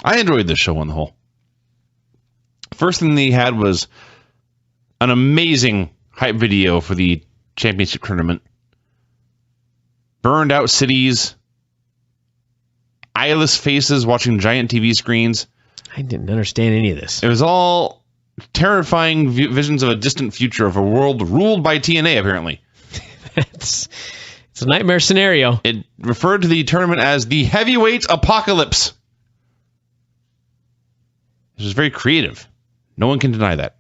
I enjoyed this show on the whole. First thing they had was an amazing hype video for the championship tournament. Burned out cities, eyeless faces watching giant TV screens. I didn't understand any of this. It was all terrifying visions of a distant future of a world ruled by TNA, apparently. It's a nightmare scenario. It referred to the tournament as the Heavyweight Apocalypse. This was very creative. No one can deny that.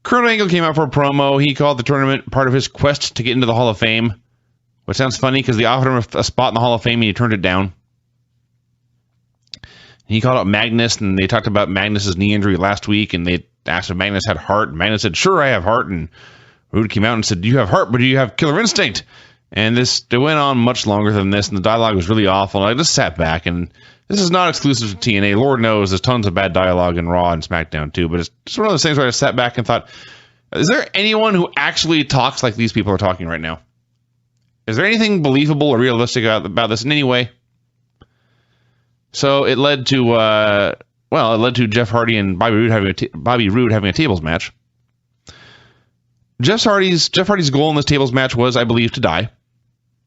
Kurt Angle came out for a promo. He called the tournament part of his quest to get into the Hall of Fame, which sounds funny because they offered him a spot in the Hall of Fame and he turned it down. He called out Magnus, and they talked about Magnus's knee injury last week, and they asked if Magnus had heart, and Magnus said, "Sure, I have heart," and Rude came out and said, "You have heart, but do you have killer instinct?" And it went on much longer than this, and the dialogue was really awful, and I just sat back, and this is not exclusive to TNA. Lord knows there's tons of bad dialogue in Raw and SmackDown, too, but it's just one of those things where I sat back and thought, is there anyone who actually talks like these people are talking right now? Is there anything believable or realistic about this in any way? So it led to Jeff Hardy and Bobby Roode having a tables match. Jeff Hardy's goal in this tables match was, I believe, to die.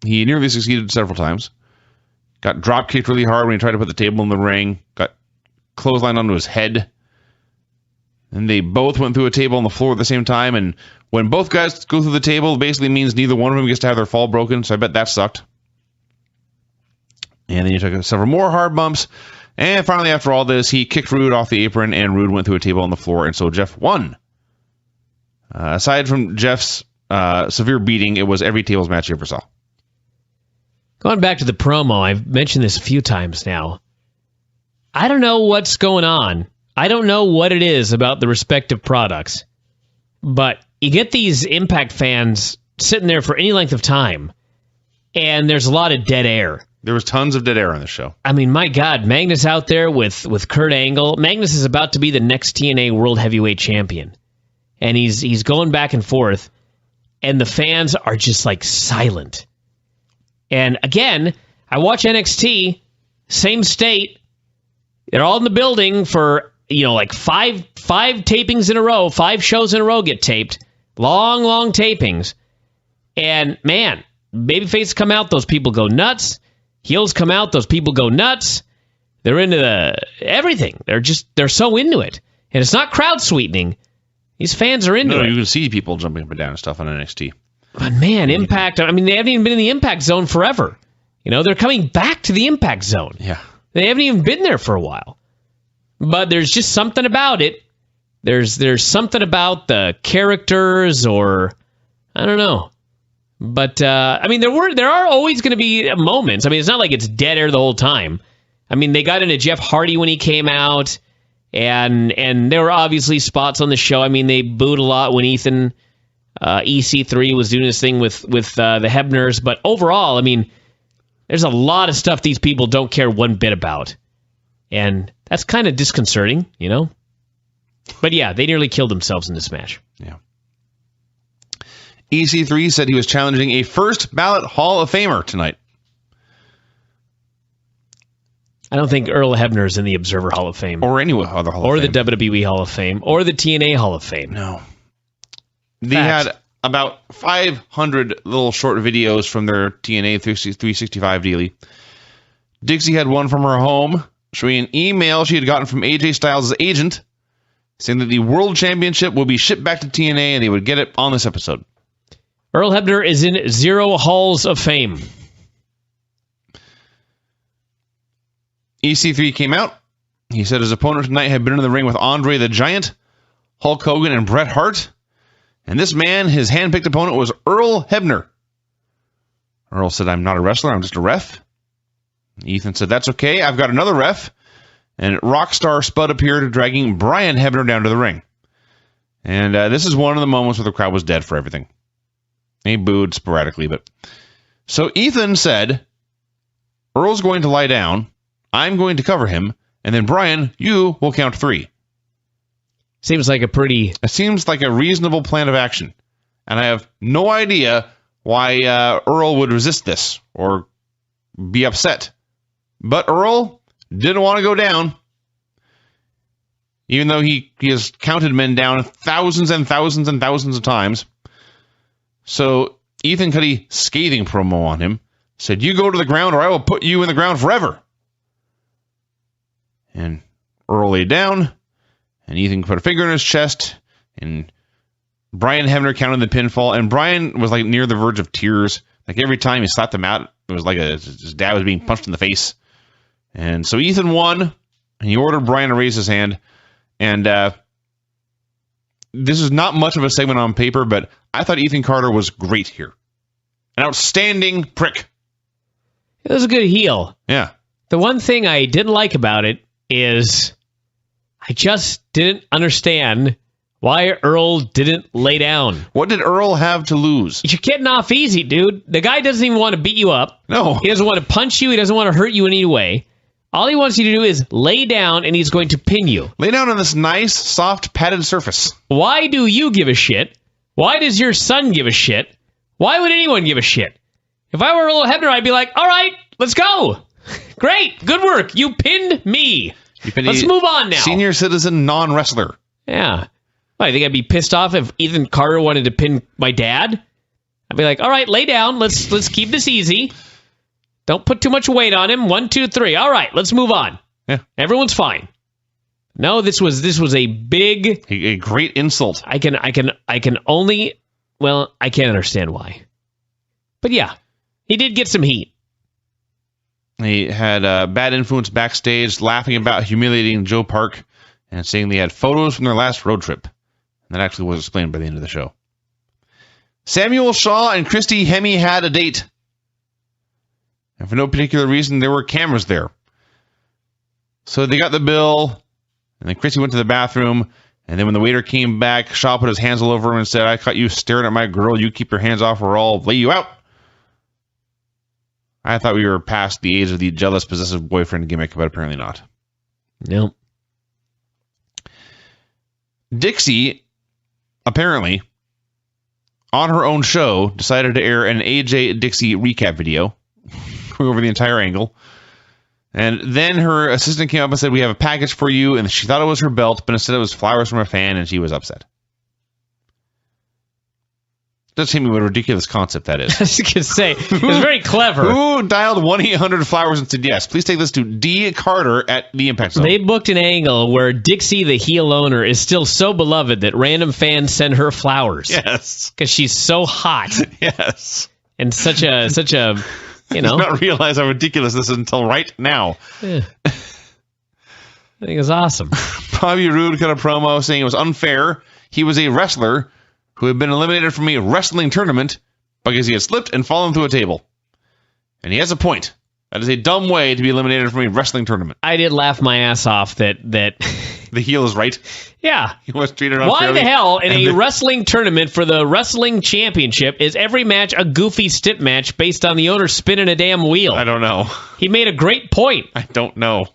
He nearly succeeded several times. Got drop kicked really hard when he tried to put the table in the ring. Got clotheslined onto his head. And they both went through a table on the floor at the same time. And when both guys go through the table, it basically means neither one of them gets to have their fall broken. So I bet that sucked. And then he took several more hard bumps. And finally, after all this, he kicked Roode off the apron, and Roode went through a table on the floor, and so Jeff won. Aside from Jeff's severe beating, it was every tables match you ever saw. Going back to the promo, I've mentioned this a few times now. I don't know what's going on. I don't know what it is about the respective products. But you get these Impact fans sitting there for any length of time, and there's a lot of dead air. There was tons of dead air on the show. I mean, my God, Magnus out there with Kurt Angle. Magnus is about to be the next TNA World Heavyweight Champion. And he's going back and forth, and the fans are just like silent. And again, I watch NXT, same state. They're all in the building for, like five tapings in a row, 5 shows in a row get taped. Long tapings. And man, babyfaces come out, those people go nuts. Heels come out, those people go nuts. They're into everything. They're so into it. And it's not crowd sweetening. These fans are into it. You can see people jumping up and down and stuff on NXT. But man, Impact, they haven't even been in the Impact Zone forever. They're coming back to the Impact Zone. Yeah. They haven't even been there for a while. But there's just something about it. There's something about the characters, or I don't know. But there are always going to be moments. It's not like it's dead air the whole time. They got into Jeff Hardy when he came out, and there were obviously spots on the show. They booed a lot when Ethan EC3 was doing his thing with the Hebners. But overall, there's a lot of stuff these people don't care one bit about, and that's kind of disconcerting, But yeah, they nearly killed themselves in this match. Yeah. EC3 said he was challenging a first ballot Hall of Famer tonight. I don't think Earl Hebner's in the Observer Hall of Fame. Or any other Hall of Fame. Or the WWE Hall of Fame. Or the TNA Hall of Fame. No. They had about 500 little short videos from their TNA 365 dealie. Dixie had one from her home showing an email she had gotten from AJ Styles' agent saying that the World Championship will be shipped back to TNA and they would get it on this episode. Earl Hebner is in 0 Halls of Fame. EC3 came out. He said his opponent tonight had been in the ring with Andre the Giant, Hulk Hogan, and Bret Hart. And this man, his hand-picked opponent, was Earl Hebner. Earl said, "I'm not a wrestler, I'm just a ref." Ethan said, "That's okay, I've got another ref." And Rockstar Spud appeared, dragging Bryan Hebner down to the ring. And this is one of the moments where the crowd was dead for everything. They booed sporadically, but... So Ethan said, "Earl's going to lie down, I'm going to cover him, and then Bryan, you will count 3. Seems like It seems like a reasonable plan of action. And I have no idea why Earl would resist this or be upset. But Earl didn't want to go down, even though he has counted men down thousands and thousands and thousands of times. So Ethan cut a scathing promo on him, said, "You go to the ground or I will put you in the ground forever." And Earl laid down, and Ethan put a finger in his chest, and Bryan Hebner counted the pinfall, and Bryan was like near the verge of tears. Like every time he slapped him out, it was like his dad was being punched in the face. And so Ethan won, and he ordered Bryan to raise his hand. And this is not much of a segment on paper, but I thought Ethan Carter was great here. An outstanding prick. It was a good heel. Yeah. The one thing I didn't like about it is I just didn't understand why Earl didn't lay down. What did Earl have to lose? You're getting off easy, dude. The guy doesn't even want to beat you up. No. He doesn't want to punch you. He doesn't want to hurt you in any way. All he wants you to do is lay down, and he's going to pin you. Lay down on this nice, soft, padded surface. Why do you give a shit? Why does your son give a shit? Why would anyone give a shit? If I were Earl Hebner, I'd be like, all right, let's go. Great. Good work. You pinned me. Let's move on now. Senior citizen non-wrestler. Yeah. Well, I think I'd be pissed off if Ethan Carter wanted to pin my dad. I'd be like, all right, lay down. Let's keep this easy. Don't put too much weight on him. 1, 2, 3. All right, let's move on. Yeah. Everyone's fine. No, this was a big, a great insult. I can only, well, I can't understand why. But yeah, he did get some heat. He had bad influence backstage, laughing about humiliating Joe Park and saying they had photos from their last road trip. And that actually was explained by the end of the show. Samuel Shaw and Christy Hemme had a date. And for no particular reason, there were cameras there. So they got the bill, and then Christy went to the bathroom, and then when the waiter came back, Shaw put his hands all over him and said, "I caught you staring at my girl. You keep your hands off or I'll lay you out." I thought we were past the age of the jealous, possessive boyfriend gimmick, but apparently not. Nope. Dixie, apparently, on her own show, decided to air an AJ Dixie recap video going over the entire angle. And then her assistant came up and said, "We have a package for you." And she thought it was her belt, but instead it was flowers from a fan, and she was upset. Doesn't seem what a ridiculous concept that is. I was going to say, it was very clever. Who dialed 1-800-Flowers and said, "Yes, please take this to D. Carter at the Impact Zone"? They booked an angle where Dixie, the heel owner, is still so beloved that random fans send her flowers. Yes. Because she's so hot. Yes. And such a, you know. I did not realize how ridiculous this is until right now. Yeah. I think it's awesome. Bobby Roode cut a promo saying it was unfair. He was a wrestler who had been eliminated from a wrestling tournament because he had slipped and fallen through a table. And he has a point. That is a dumb way to be eliminated from a wrestling tournament. I did laugh my ass off that the heel is right. Yeah. He was treated unfairly. Why the hell in a wrestling tournament for the wrestling championship is every match a goofy stip match based on the owner spinning a damn wheel? I don't know. He made a great point. I don't know.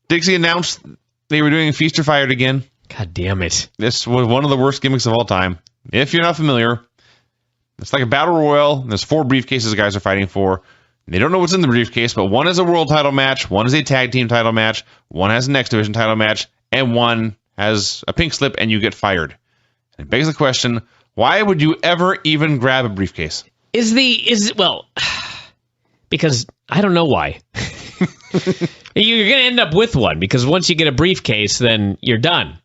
Dixie announced they were doing Feast or Fired again. God damn it. This was one of the worst gimmicks of all time. If you're not familiar, it's like a battle royal. There's 4 briefcases the guys are fighting for. They don't know what's in the briefcase, but one is a world title match, one is a tag team title match, one has an X Division title match, and one has a pink slip and you get fired. And it begs the question, why would you ever even grab a briefcase? Well, because I don't know why. You're going to end up with one, because once you get a briefcase, then you're done.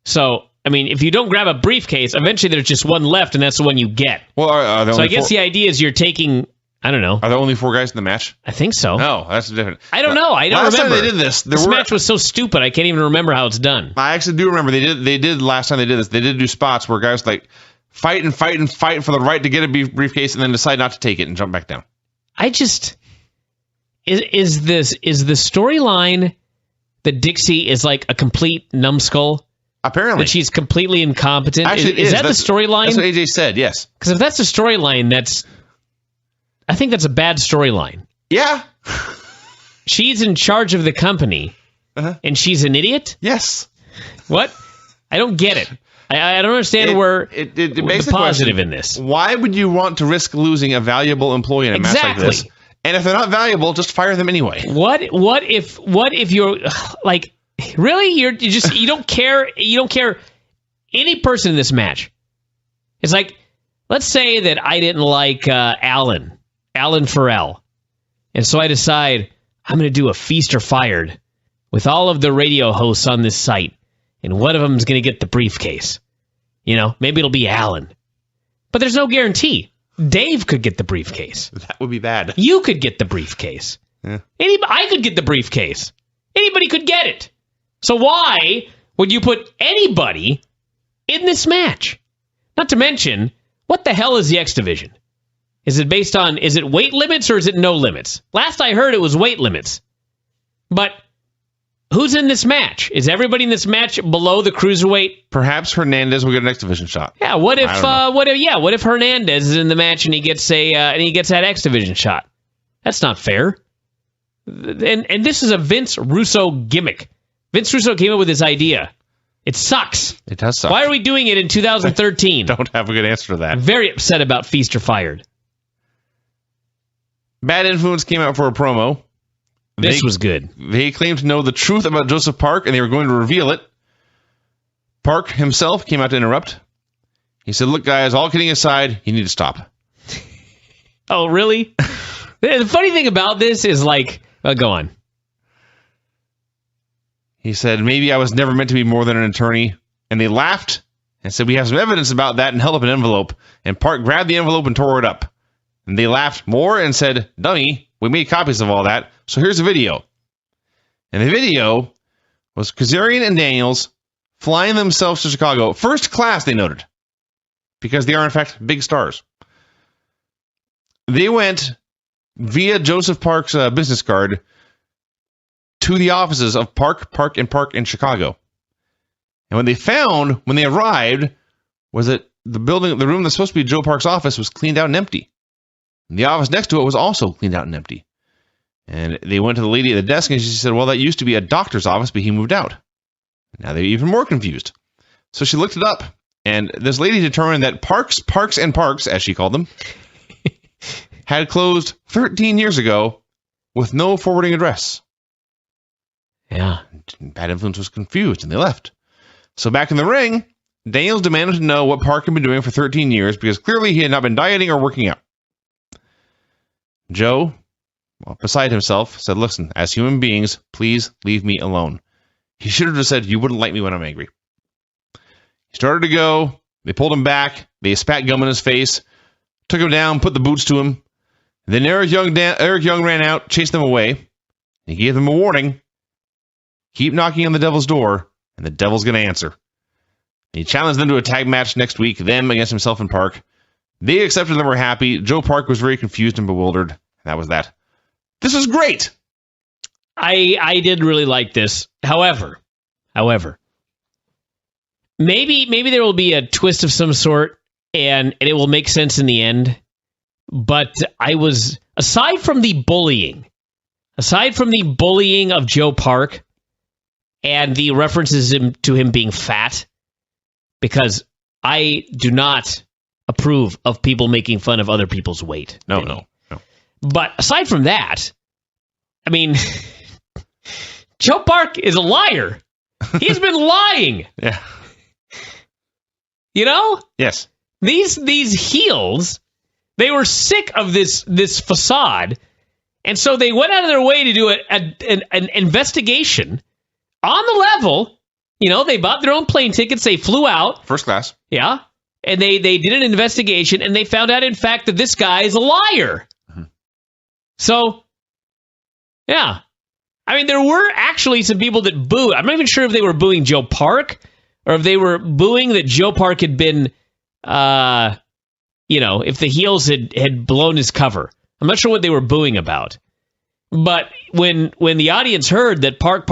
So, I mean, if you don't grab a briefcase, eventually there's just one left, and that's the one you get. Well, so I guess the idea is you're taking, I don't know. Are there only 4 guys in the match? I think so. No, that's different. I don't know. I don't last remember. Time they did this, this match was so stupid, I can't even remember how it's done. I actually do remember. They did last time they did this. They did do spots where guys like fight for the right to get a briefcase and then decide not to take it and jump back down. I just... Is the storyline that Dixie is like a complete numbskull? Apparently. That she's completely incompetent? Actually, is that the storyline? That's what AJ said, yes. Because if that's the storyline, I think that's a bad storyline. Yeah. She's in charge of the company, and she's an idiot? Yes. What? I don't get it. I don't understand where it makes the positive in this. Why would you want to risk losing a valuable employee in a match like this? And if they're not valuable, just fire them anyway. What if you're like, really? You don't care any person in this match. It's like, let's say that I didn't like Alan Farrell. And so I decide I'm going to do a Feast or Fired with all of the radio hosts on this site. And one of them is going to get the briefcase. Maybe it'll be Alan. But there's no guarantee. Dave could get the briefcase. That would be bad. You could get the briefcase. Yeah. I could get the briefcase. Anybody could get it. So why would you put anybody in this match? Not to mention, what the hell is the X Division? Is it weight limits or is it no limits? Last I heard it was weight limits. But who's in this match? Is everybody in this match below the cruiserweight? Perhaps Hernandez will get an X Division shot. Yeah, what if Hernandez is in the match and he gets that X Division shot? That's not fair. And this is a Vince Russo gimmick. Vince Russo came up with this idea. It sucks. It does suck. Why are we doing it in 2013? Don't have a good answer to that. I'm very upset about Feast or Fired. Bad Influence came out for a promo. This was good. They claimed to know the truth about Joseph Park, and they were going to reveal it. Park himself came out to interrupt. He said, look, guys, all kidding aside, you need to stop. Oh, really? The funny thing about this is go on. He said, maybe I was never meant to be more than an attorney. And they laughed and said, we have some evidence about that, and held up an envelope. And Park grabbed the envelope and tore it up. And they laughed more and said, dummy, we made copies of all that. So here's the video. And the video was Kazarian and Daniels flying themselves to Chicago. First class, they noted. Because they are, in fact, big stars. They went via Joseph Park's business card to the offices of Park in Chicago. And when they arrived, was that the room that's supposed to be Joe Park's office was cleaned out and empty. And the office next to it was also cleaned out and empty. And they went to the lady at the desk and she said, well, that used to be a doctor's office, but he moved out. Now they're even more confused. So she looked it up, and this lady determined that Parks, as she called them, had closed 13 years ago with no forwarding address. Yeah. Bad Influence was confused, and they left. So back in the ring, Daniels demanded to know what Park had been doing for 13 years, because clearly he had not been dieting or working out. Joe, beside himself, said, listen, as human beings, please leave me alone. He should have just said, you wouldn't like me when I'm angry. He started to go. They pulled him back. They spat gum in his face, took him down, put the boots to him. Then Eric Young ran out, chased them away. He gave them a warning. Keep knocking on the devil's door, and the devil's going to answer. He challenged them to a tag match next week, them against himself and Park. They accepted and were happy. Joe Park was very confused and bewildered. That was that. This is great. I did really like this. However, maybe there will be a twist of some sort, and it will make sense in the end. But aside from the bullying of Joe Park and the references to him being fat, because I do not approve of people making fun of other people's weight. No. But aside from that, I mean, Joe Park is a liar. He's been lying. Yeah. You know? Yes. These heels, they were sick of this facade, and so they went out of their way to do an investigation on the level. You know, they bought their own plane tickets. They flew out. First class. Yeah. And they did an investigation, and they found out, in fact, that this guy is a liar. Mm-hmm. So, yeah. I mean, there were actually some people that booed. I'm not even sure if they were booing Joe Park or if they were booing that Joe Park had been, if the heels had blown his cover. I'm not sure what they were booing about. But when the audience heard that Park,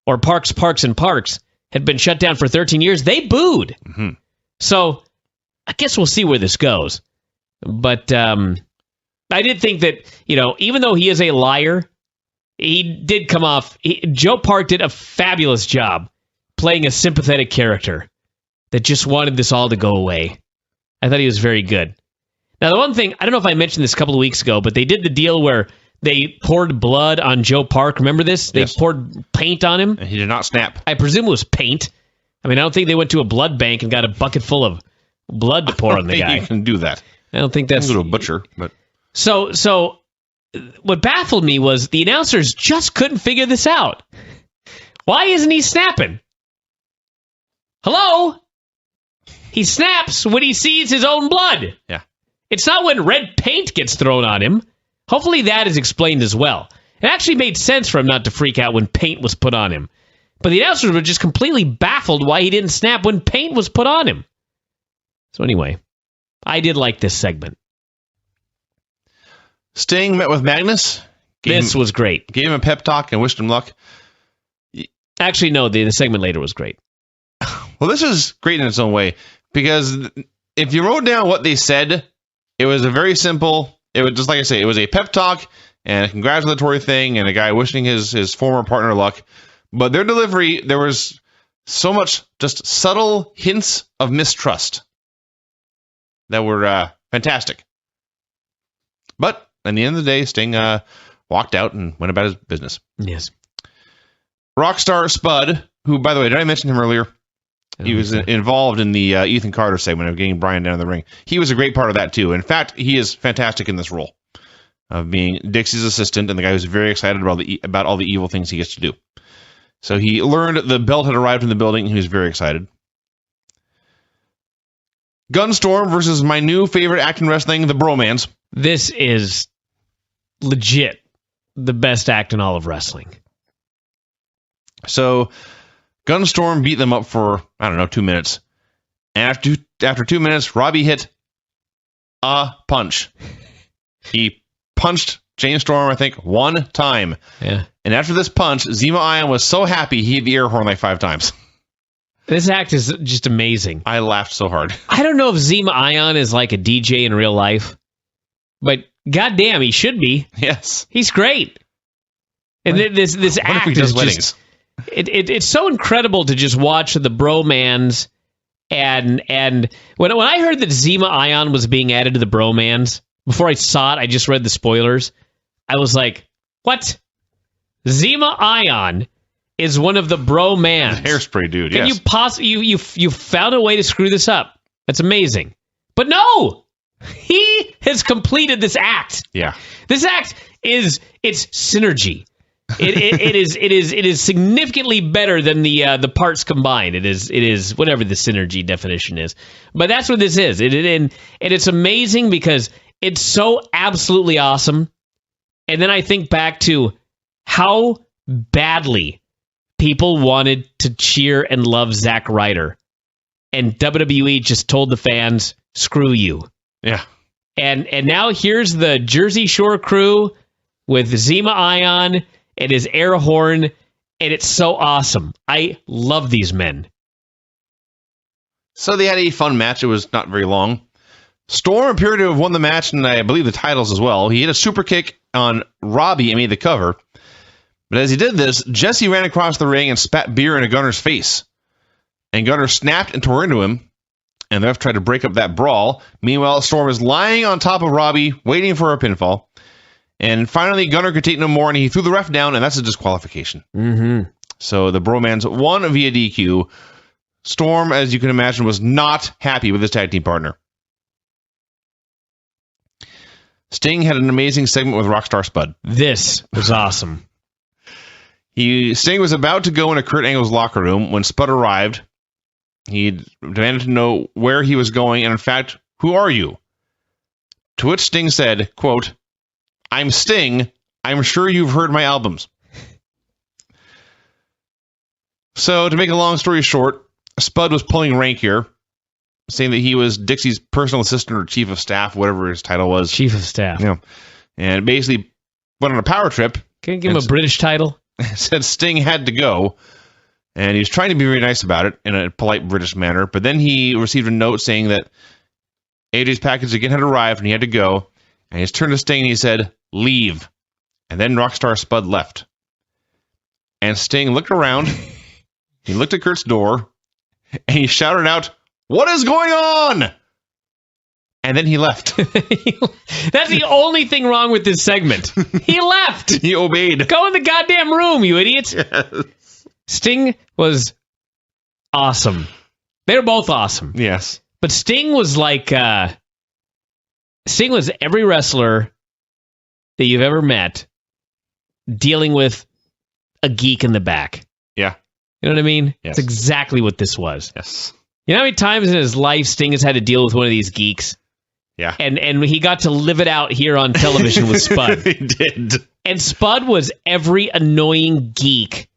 or Parks and Parks had been shut down for 13 years, they booed. Mm-hmm. So I guess we'll see where this goes. But I did think that, even though he is a liar, he did come off. Joe Park did a fabulous job playing a sympathetic character that just wanted this all to go away. I thought he was very good. Now, the one thing, I don't know if I mentioned this a couple of weeks ago, but they did the deal where they poured blood on Joe Park. Remember this? They poured paint on him. And he did not snap. I presume it was paint. I mean, I don't think they went to a blood bank and got a bucket full of blood to pour on the guy. You can do that. I don't think that's... You can go to a butcher, but... So what baffled me was the announcers just couldn't figure this out. Why isn't he snapping? Hello? He snaps when he sees his own blood. Yeah. It's not when red paint gets thrown on him. Hopefully that is explained as well. It actually made sense for him not to freak out when paint was put on him. But the announcers were just completely baffled why he didn't snap when paint was put on him. So anyway, I did like this segment. Sting met with Magnus. This was great. Gave him a pep talk and wished him luck. Actually, no, the segment later was great. Well, this is great in its own way, because if you wrote down what they said, it was a very simple, it was just like I say, it was a pep talk and a congratulatory thing and a guy wishing his former partner luck. But their delivery, there was so much just subtle hints of mistrust that were fantastic. But at the end of the day, Sting walked out and went about his business. Yes. Rockstar Spud, who, by the way, did I mention him earlier? He was involved in the Ethan Carter segment of getting Bryan down in the ring. He was a great part of that, too. In fact, he is fantastic in this role of being Dixie's assistant and the guy who's very excited about all the evil things he gets to do. So he learned the belt had arrived in the building, and he was very excited. Gunstorm versus my new favorite act in wrestling, the Bromans. This is legit the best act in all of wrestling. So Gunstorm beat them up for, 2 minutes. And after 2 minutes, Robbie hit a punch. He punched James Storm, I think, 1 time. Yeah. And after this punch, Zema Ion was so happy he hit the air horn like 5 times. This act is just amazing. I laughed so hard. I don't know if Zema Ion is like a DJ in real life, but goddamn, he should be. Yes. He's great. And this act is just... It's so incredible to just watch the Bromans, and when I heard that Zema Ion was being added to the Bromans, before I saw it, I just read the spoilers. I was like, what? Zema Ion is one of the Bromans. The hairspray dude, yes. And you found a way to screw this up. That's amazing. But no! He has completed this act. Yeah. This act it's synergy. It is significantly better than the parts combined. It is whatever the synergy definition is, but that's what this is. And it's amazing because it's so absolutely awesome. And then I think back to how badly people wanted to cheer and love Zack Ryder, and WWE just told the fans, "Screw you." Yeah. And now here's the Jersey Shore crew with Zema Ion and his air horn, and it's so awesome. I love these men. So they had a fun match. It was not very long. Storm appeared to have won the match, and I believe the titles as well. He hit a super kick on Robbie and made the cover. But as he did this, Jesse ran across the ring and spat beer in Gunner's face. And Gunner snapped and tore into him, and the ref tried to break up that brawl. Meanwhile, Storm is lying on top of Robbie, waiting for a pinfall. And finally, Gunner could take no more, and he threw the ref down, and that's a disqualification. Mm-hmm. So the Bromans won via DQ. Storm, as you can imagine, was not happy with his tag team partner. Sting had an amazing segment with Rockstar Spud. This was awesome. Sting was about to go into Kurt Angle's locker room when Spud arrived. He demanded to know where he was going, and in fact, who are you? To which Sting said, quote, "I'm Sting. I'm sure you've heard my albums." So, to make a long story short, Spud was pulling rank here, saying that he was Dixie's personal assistant or chief of staff, whatever his title was. Chief of staff. Yeah. And basically went on a power trip. Can you give him a British title? Said Sting had to go. And he was trying to be very nice about it in a polite British manner. But then he received a note saying that AJ's package again had arrived and he had to go. And he turned to Sting and he said, "Leave." And then Rockstar Spud left. And Sting looked around. He looked at Kurt's door. And he shouted out, "What is going on?" And then he left. That's the only thing wrong with this segment. He left. He obeyed. Go in the goddamn room, you idiots. Yes. Sting was awesome. They were both awesome. Yes. But Sting was like, Sting was every wrestler that you've ever met dealing with a geek in the back. Yeah. You know what I mean? Yes. That's exactly what this was. Yes. You know how many times in his life Sting has had to deal with one of these geeks? Yeah. And he got to live it out here on television with Spud. He did. And Spud was every annoying geek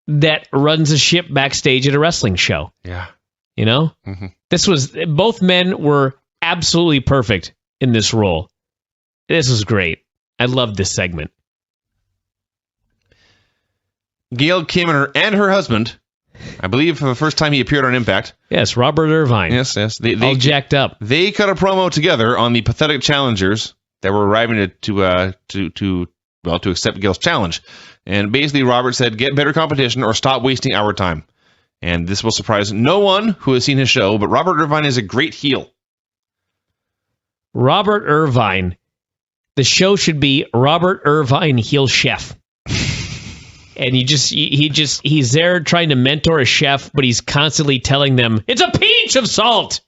that runs a ship backstage at a wrestling show. Yeah. You know? Mm-hmm. Both men were absolutely perfect in this role. This was great. I loved this segment. Gail Kim and her husband, I believe for the first time he appeared on Impact. Yes, Robert Irvine. Yes. They all jacked up. They cut a promo together on the pathetic challengers that were arriving to accept Gail's challenge. And basically Robert said, get better competition or stop wasting our time. And this will surprise no one who has seen his show, but Robert Irvine is a great heel. Robert Irvine. The show should be Robert Irvine Heel Chef. And he's there trying to mentor a chef, but he's constantly telling them, it's a pinch of salt!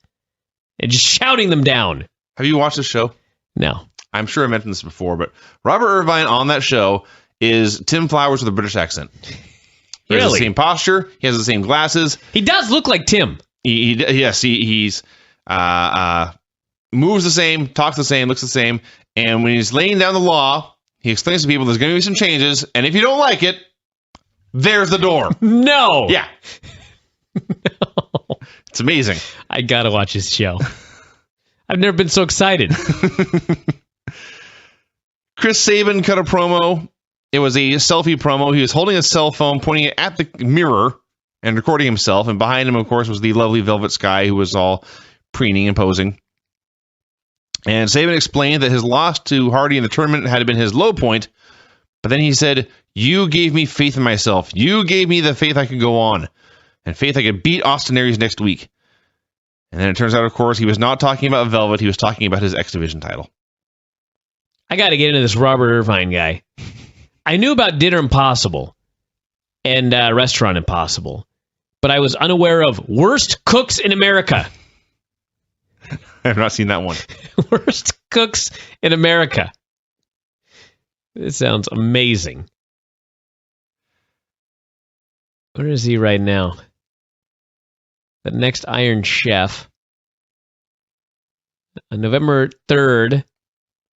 And just shouting them down. Have you watched the show? No. I'm sure I mentioned this before, but Robert Irvine on that show is Tim Flowers with a British accent. He has the same posture. He has the same glasses. He does look like Tim. He's moves the same, talks the same, looks the same. And when he's laying down the law, he explains to people there's going to be some changes. And if you don't like it, there's the door. No. Yeah. No. It's amazing. I got to watch his show. I've never been so excited. Chris Sabin cut a promo. It was a selfie promo. He was holding a cell phone, pointing it at the mirror and recording himself. And behind him, of course, was the lovely Velvet Sky, who was all preening and posing. And Sabin explained that his loss to Hardy in the tournament had been his low point. But then he said, you gave me faith in myself. You gave me the faith I could go on. And faith I could beat Austin Aries next week. And then it turns out, of course, he was not talking about Velvet. He was talking about his X Division title. I got to get into this Robert Irvine guy. I knew about Dinner Impossible and Restaurant Impossible, but I was unaware of Worst Cooks in America. I have not seen that one. Worst Cooks in America. This sounds amazing. Where is he right now? The next Iron Chef. On November 3rd.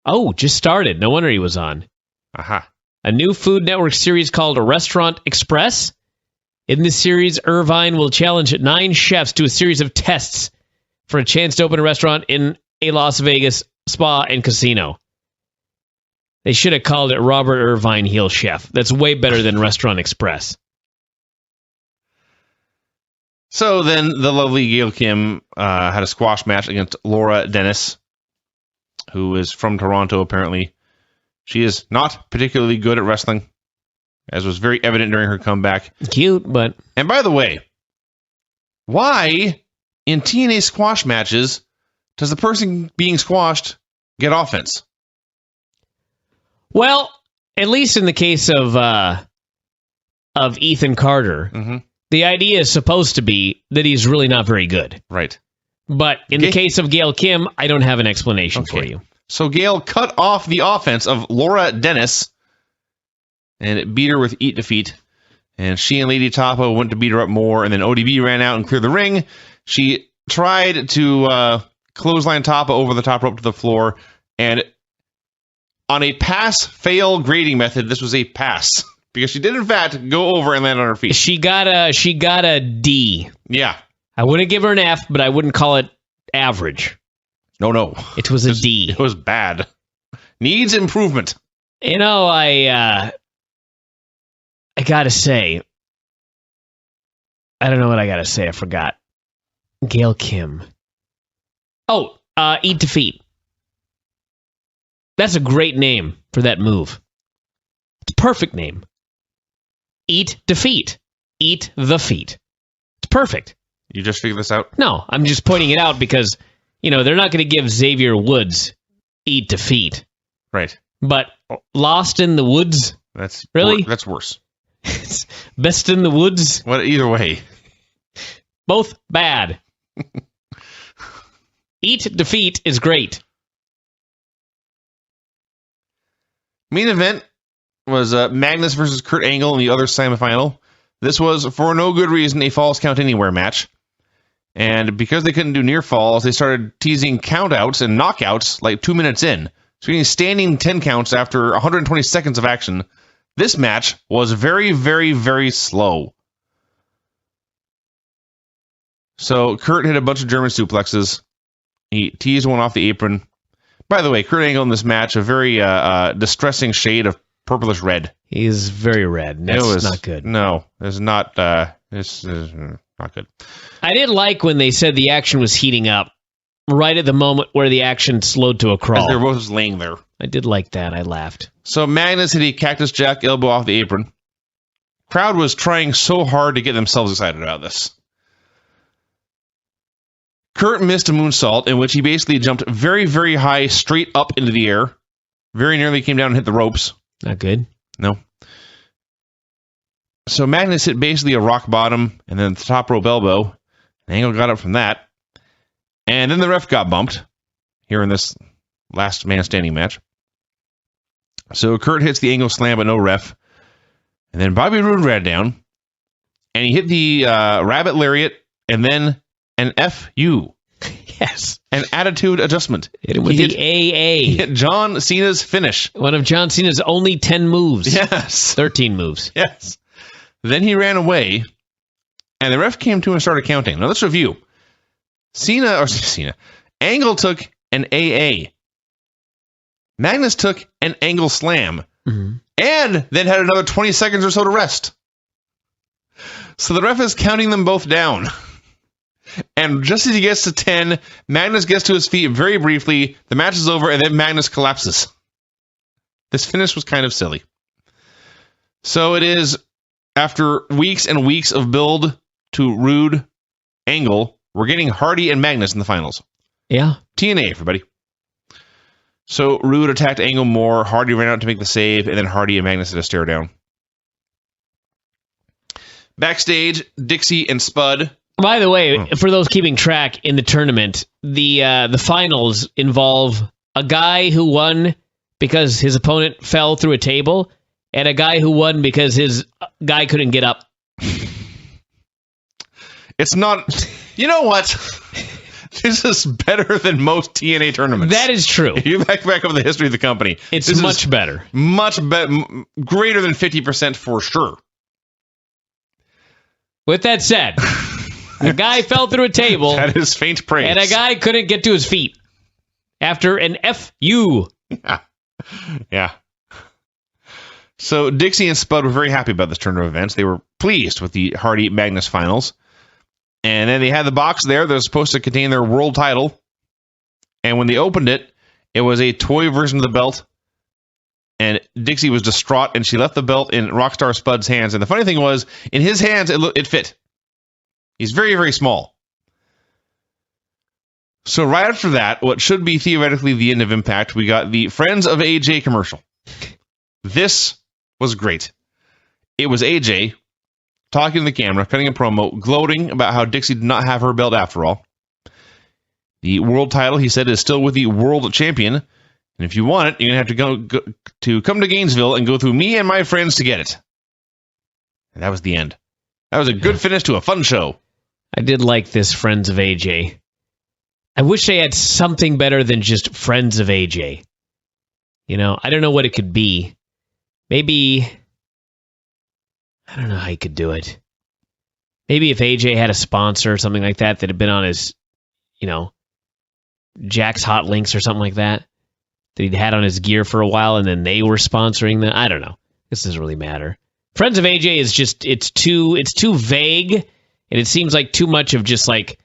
Oh, just started. No wonder he was on. Aha. A new Food Network series called Restaurant Express. In this series, Irvine will challenge 9 chefs to a series of tests for a chance to open a restaurant in a Las Vegas spa and casino. They should have called it Robert Irvine Heel Chef. That's way better than Restaurant Express. So then the lovely Gail Kim had a squash match against Laura Dennis, who is from Toronto, apparently. She is not particularly good at wrestling, as was very evident during her comeback. Cute, but... And by the way, why in TNA squash matches does the person being squashed get offense? Well, at least in the case of Ethan Carter, the idea is supposed to be that he's really not very good. Right. But in the case of Gail Kim, I don't have an explanation for you. So Gail cut off the offense of Laura Dennis, and it beat her with Eat Defeat. And she and Lady Tapa went to beat her up more, and then ODB ran out and cleared the ring. She tried to clothesline Tapa over the top rope to the floor, and on a pass-fail grading method, this was a pass. Because she did, in fact, go over and land on her feet. She got a D. Yeah. I wouldn't give her an F, but I wouldn't call it average. No. It was a D. It was bad. Needs improvement. You know, I gotta say, I don't know what I gotta say. I forgot. Gail Kim. Oh, Eat Defeat. That's a great name for that move. It's a perfect name. Eat Defeat. Eat the feet. It's perfect. You just figured this out? No, I'm just pointing it out because they're not going to give Xavier Woods eat defeat. Right. But Lost in the Woods? Really? That's worse. Best in the Woods? Well, either way. Both bad. Eat defeat is great. Main event was Magnus versus Kurt Angle in the other semifinal. This was, for no good reason, a Falls Count Anywhere match. And because they couldn't do near falls, they started teasing countouts and knockouts like 2 minutes in. So getting standing 10 counts after 120 seconds of action. This match was very, very, very slow. So Kurt hit a bunch of German suplexes. He teased one off the apron. By the way, Kurt Angle in this match, a very distressing shade of purplish red. He's very red. That's not good. No, it's not. This is not good. I did like when they said the action was heating up, right at the moment where the action slowed to a crawl. As they're both just laying there. I did like that. I laughed. So Magnus hit a Cactus Jack elbow off the apron. Crowd was trying so hard to get themselves excited about this. Kurt missed a moonsault in which he basically jumped very, very high straight up into the air. Very nearly came down and hit the ropes. Not good. No. So Magnus hit basically a rock bottom and then the top rope elbow. Angle got up from that. And then the ref got bumped here in this last man standing match. So Kurt hits the Angle slam, but no ref. And then Bobby Roode ran down. And he hit the rabbit lariat and then an FU. Yes. An attitude adjustment. Hit him with the AA. He hit John Cena's finish. One of John Cena's only 10 moves. Yes. 13 moves. Yes. Then he ran away, and the ref came to and started counting. Now let's review. Angle took an AA. Magnus took an Angle slam. Mm-hmm. And then had another 20 seconds or so to rest. So the ref is counting them both down. And just as he gets to 10, Magnus gets to his feet very briefly. The match is over, and then Magnus collapses. This finish was kind of silly. So it is, after weeks and weeks of build to Roode Angle, we're getting Hardy and Magnus in the finals. Yeah. TNA, everybody. So Roode attacked Angle more. Hardy ran out to make the save, and then Hardy and Magnus had a stare down. Backstage, Dixie and Spud. By the way, for those keeping track in the tournament, the finals involve a guy who won because his opponent fell through a table, and a guy who won because his guy couldn't get up. It's not... You know what? This is better than most TNA tournaments. That is true. If you back up the history of the company, it's much better. Much better. Greater than 50% for sure. With that said... A guy fell through a table. That is faint praise. And a guy couldn't get to his feet after an FU. Yeah. So Dixie and Spud were very happy about this turn of events. They were pleased with the Hardy Magnus finals. And then they had the box there that was supposed to contain their world title. And when they opened it, it was a toy version of the belt. And Dixie was distraught, and she left the belt in Rockstar Spud's hands. And the funny thing was, in his hands, it fit. He's very, very small. So right after that, what should be theoretically the end of Impact, we got the Friends of AJ commercial. This was great. It was AJ talking to the camera, cutting a promo, gloating about how Dixie did not have her belt after all. The world title, he said, is still with the world champion. And if you want it, you're going to have to come to Gainesville and go through me and my friends to get it. And that was the end. That was a good finish to a fun show. I did like this Friends of AJ. I wish they had something better than just Friends of AJ. I don't know what it could be. Maybe, I don't know how you could do it. Maybe if AJ had a sponsor or something like that had been on his, Jack's Hot Links or something like that he'd had on his gear for a while, and then they were sponsoring them. I don't know. This doesn't really matter. Friends of AJ is just, it's too vague. And it seems like too much of just like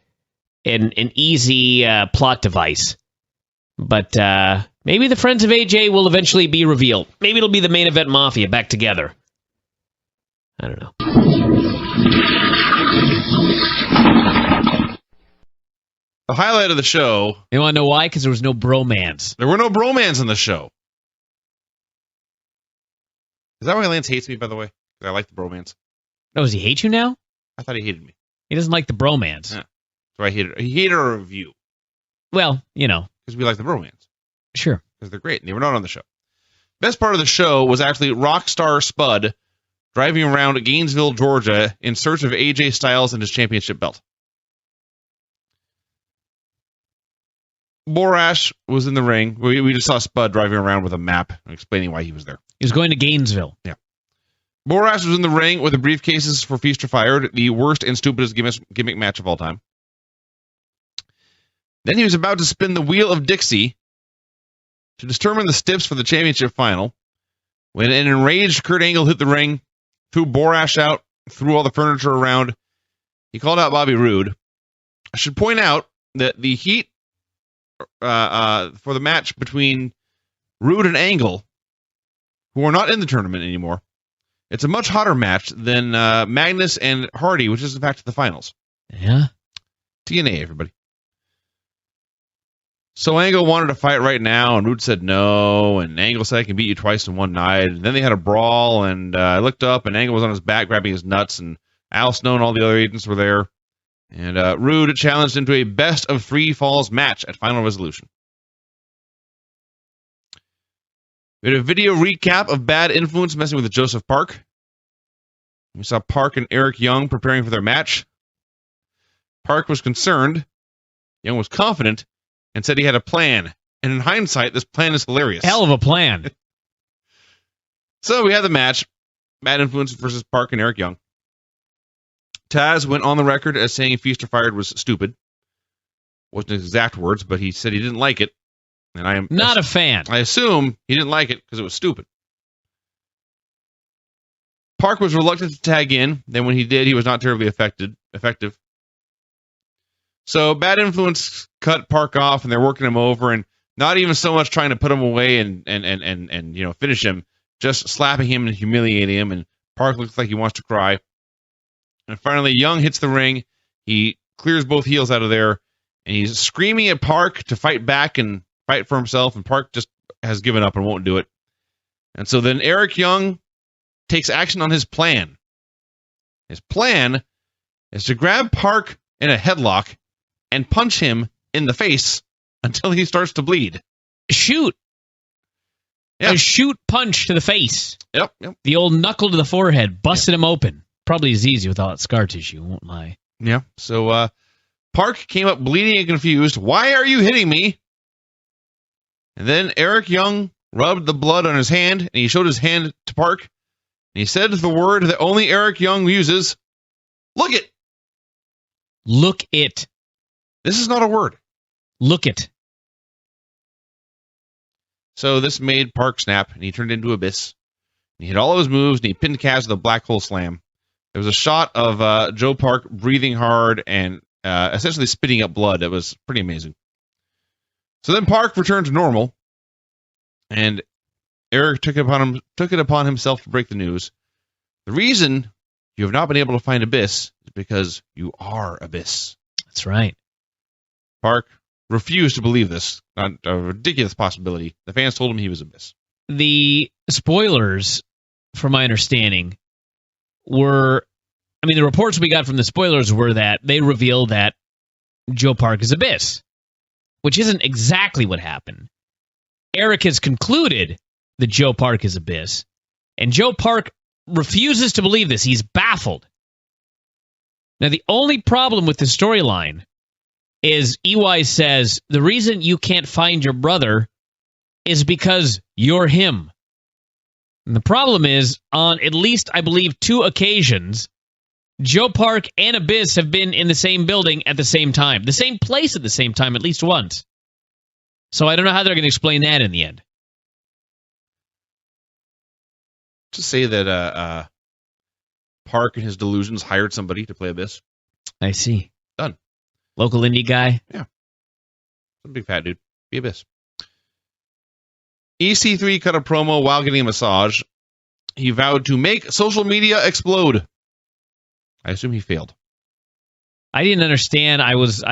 an easy plot device. But maybe the Friends of AJ will eventually be revealed. Maybe it'll be the Main Event Mafia back together. I don't know. The highlight of the show. You want to know why? Because there was no bromance. There were no bromance in the show. Is that why Lance hates me, by the way? I like the bromance. No, does he hate you now? I thought he hated me. He doesn't like the bromance. Yeah. So he hated our review. Well, because we like the bromance. Sure. Because they're great, and they were not on the show. Best part of the show was actually Rockstar Spud driving around Gainesville, Georgia, in search of AJ Styles and his championship belt. Borash was in the ring. We just saw Spud driving around with a map and explaining why he was there. He was going to Gainesville. Yeah. Borash was in the ring with the briefcases for Feast or Fired, the worst and stupidest gimmick match of all time. Then he was about to spin the Wheel of Dixie to determine the stiffs for the championship final when an enraged Kurt Angle hit the ring, threw Borash out, threw all the furniture around. He called out Bobby Roode. I should point out that the heat for the match between Roode and Angle, who are not in the tournament anymore, it's a much hotter match than Magnus and Hardy, which is in fact the finals. Yeah. TNA, everybody. So Angle wanted to fight right now, and Roode said no, and Angle said I can beat you twice in one night. And then they had a brawl, and I looked up, and Angle was on his back grabbing his nuts, and Al Snow and all the other agents were there. And Roode challenged him to a best of 3 falls match at Final Resolution. We had a video recap of Bad Influence messing with Joseph Park. We saw Park and Eric Young preparing for their match. Park was concerned. Young was confident and said he had a plan. And in hindsight, this plan is hilarious. Hell of a plan. So we had the match. Bad Influence versus Park and Eric Young. Taz went on the record as saying Feast or Fired was stupid. Wasn't his exact words, but he said he didn't like it. And I am not a fan. I assume he didn't like it because it was stupid. Park was reluctant to tag in. Then when he did, he was not terribly effective. So Bad Influence cut Park off, and they're working him over, and not even so much trying to put him away and finish him, just slapping him and humiliating him. And Park looks like he wants to cry. And finally, Young hits the ring. He clears both heels out of there, and he's screaming at Park to fight back and fight for himself, and Park just has given up and won't do it. And so then Eric Young takes action on his plan. His plan is to grab Park in a headlock and punch him in the face until he starts to bleed. Shoot. Yeah. A shoot punch to the face. Yep. The old knuckle to the forehead, busted him open. Probably as easy with all that scar tissue, won't lie. Yeah. So Park came up bleeding and confused. Why are you hitting me? And then Eric Young rubbed the blood on his hand, and he showed his hand to Park. And he said the word that only Eric Young uses. Look it. Look it. This is not a word. Look it. So this made Park snap, and he turned into Abyss. He hit all of his moves, and he pinned Kaz with a black hole slam. There was a shot of Joe Park breathing hard and essentially spitting up blood. That was pretty amazing. So then Park returned to normal, and Eric took it upon himself to break the news. The reason you have not been able to find Abyss is because you are Abyss. That's right. Park refused to believe this. Not a ridiculous possibility. The fans told him he was Abyss. The spoilers, from my understanding, the reports we got from the spoilers were that they revealed that Joe Park is Abyss, which isn't exactly what happened. Eric has concluded that Joe Park is Abyss, and Joe Park refuses to believe this. He's baffled. Now, the only problem with the storyline is EY says the reason you can't find your brother is because you're him. And the problem is, on at least, I believe, 2 occasions, Joe Park and Abyss have been in the same building at the same time. The same place at the same time, at least once. So I don't know how they're going to explain that in the end. To say that Park and his delusions hired somebody to play Abyss. I see. Done. Local indie guy? Yeah. Some big fat dude. Be Abyss. EC3 cut a promo while getting a massage. He vowed to make social media explode. I assume he failed. I didn't understand. I was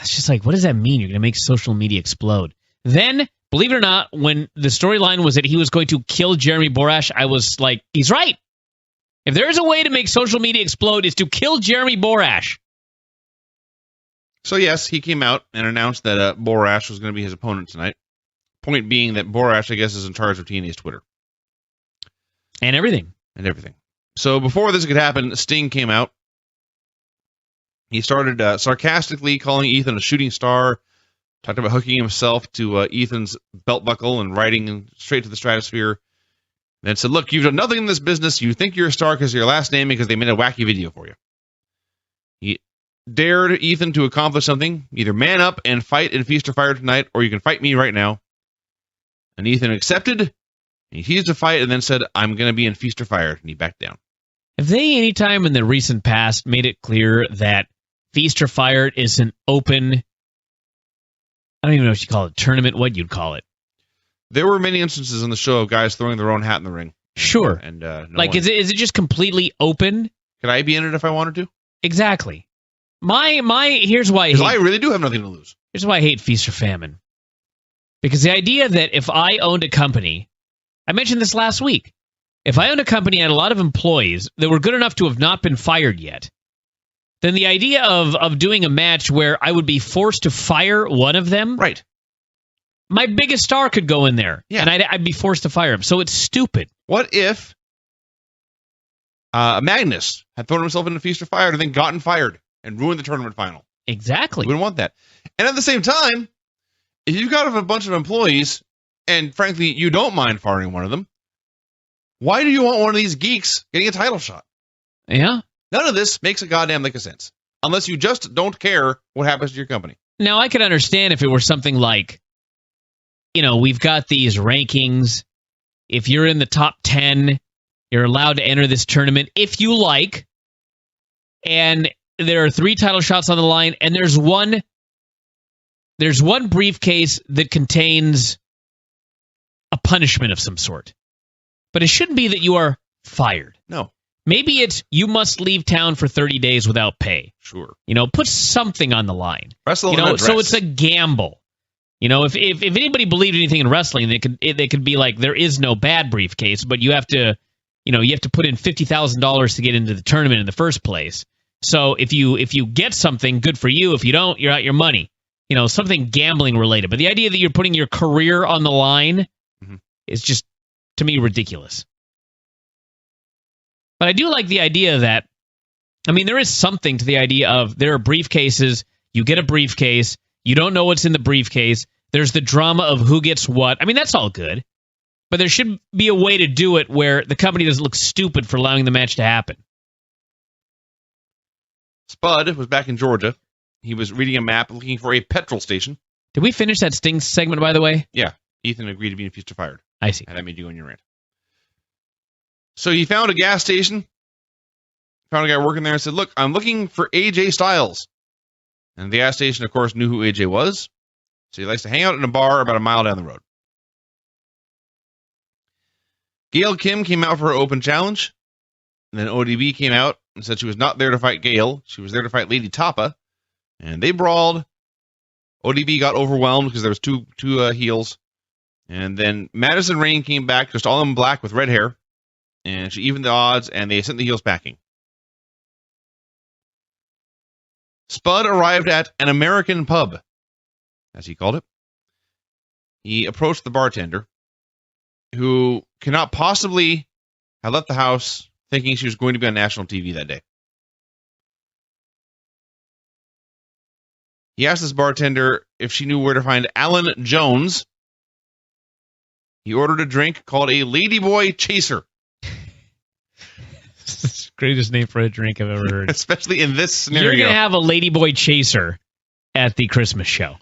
it's just like, what does that mean? You're going to make social media explode. Then, believe it or not, when the storyline was that he was going to kill Jeremy Borash, I was like, he's right. If there is a way to make social media explode, it's to kill Jeremy Borash. So yes, he came out and announced that Borash was going to be his opponent tonight. Point being that Borash, I guess, is in charge of TNA's Twitter. And everything. So before this could happen, Sting came out. He started sarcastically calling Ethan a shooting star, talked about hooking himself to Ethan's belt buckle and riding him straight to the stratosphere. Then said, look, you've done nothing in this business. You think you're a star because of your last name because they made a wacky video for you. He dared Ethan to accomplish something. Either man up and fight in Feast or Fire tonight, or you can fight me right now. And Ethan accepted. He teased a fight and then said, I'm going to be in Feast or Fire. And he backed down. Have they any time in the recent past made it clear that Feast or Fire is an open, I don't even know what you call it, tournament, what you'd call it? There were many instances on the show of guys throwing their own hat in the ring. Sure. And is it just completely open? Could I be in it if I wanted to? Exactly. Here's why I really do have nothing to lose. Here's why I hate Feast or Famine. Because the idea that if I owned a company, I mentioned this last week, if I owned a company and had a lot of employees that were good enough to have not been fired yet, then the idea of doing a match where I would be forced to fire one of them, right? My biggest star could go in there, yeah, and I'd be forced to fire him. So it's stupid. What if Magnus had thrown himself into Feast or Fire and then gotten fired and ruined the tournament final? Exactly. We wouldn't want that. And at the same time, if you've got a bunch of employees and, frankly, you don't mind firing one of them, why do you want one of these geeks getting a title shot? Yeah. None of this makes a goddamn lick of sense. Unless you just don't care what happens to your company. Now, I could understand if it were something like, we've got these rankings. If you're in the top 10, you're allowed to enter this tournament if you like. And there are 3 title shots on the line, and there's one briefcase that contains a punishment of some sort. But it shouldn't be that you are fired. No. Maybe it's you must leave town for 30 days without pay. Sure. Put something on the line. Wrestle so it's a gamble. If anybody believed anything in wrestling, they could be like, there is no bad briefcase, but you have to put in $50,000 to get into the tournament in the first place. So if you get something, good for you. If you don't, you're out your money. Something gambling related. But the idea that you're putting your career on the line is just, to me, ridiculous. But I do like the idea that, there is something to the idea of there are briefcases, you get a briefcase, you don't know what's in the briefcase, there's the drama of who gets what. That's all good. But there should be a way to do it where the company doesn't look stupid for allowing the match to happen. Spud was back in Georgia. He was reading a map looking for a petrol station. Did we finish that Sting segment, by the way? Yeah. Ethan agreed to be in Feast or Fired. I see. And that made you go on your rant. So he found a gas station, found a guy working there and said, look, I'm looking for AJ Styles. And the gas station, of course, knew who AJ was. So he likes to hang out in a bar about a mile down the road. Gail Kim came out for her open challenge. And then ODB came out and said she was not there to fight Gail. She was there to fight Lady Tapa. And they brawled. ODB got overwhelmed because there was two heels. And then Madison Rayne came back just all in black with red hair. And she evened the odds, and they sent the heels packing. Spud arrived at an American pub, as he called it. He approached the bartender, who cannot possibly have left the house thinking she was going to be on national TV that day. He asked this bartender if she knew where to find Alan Jones. He ordered a drink called a Ladyboy Chaser. It's the greatest name for a drink I've ever heard. Especially in this scenario. You're going to have a Ladyboy Chaser at the Christmas show.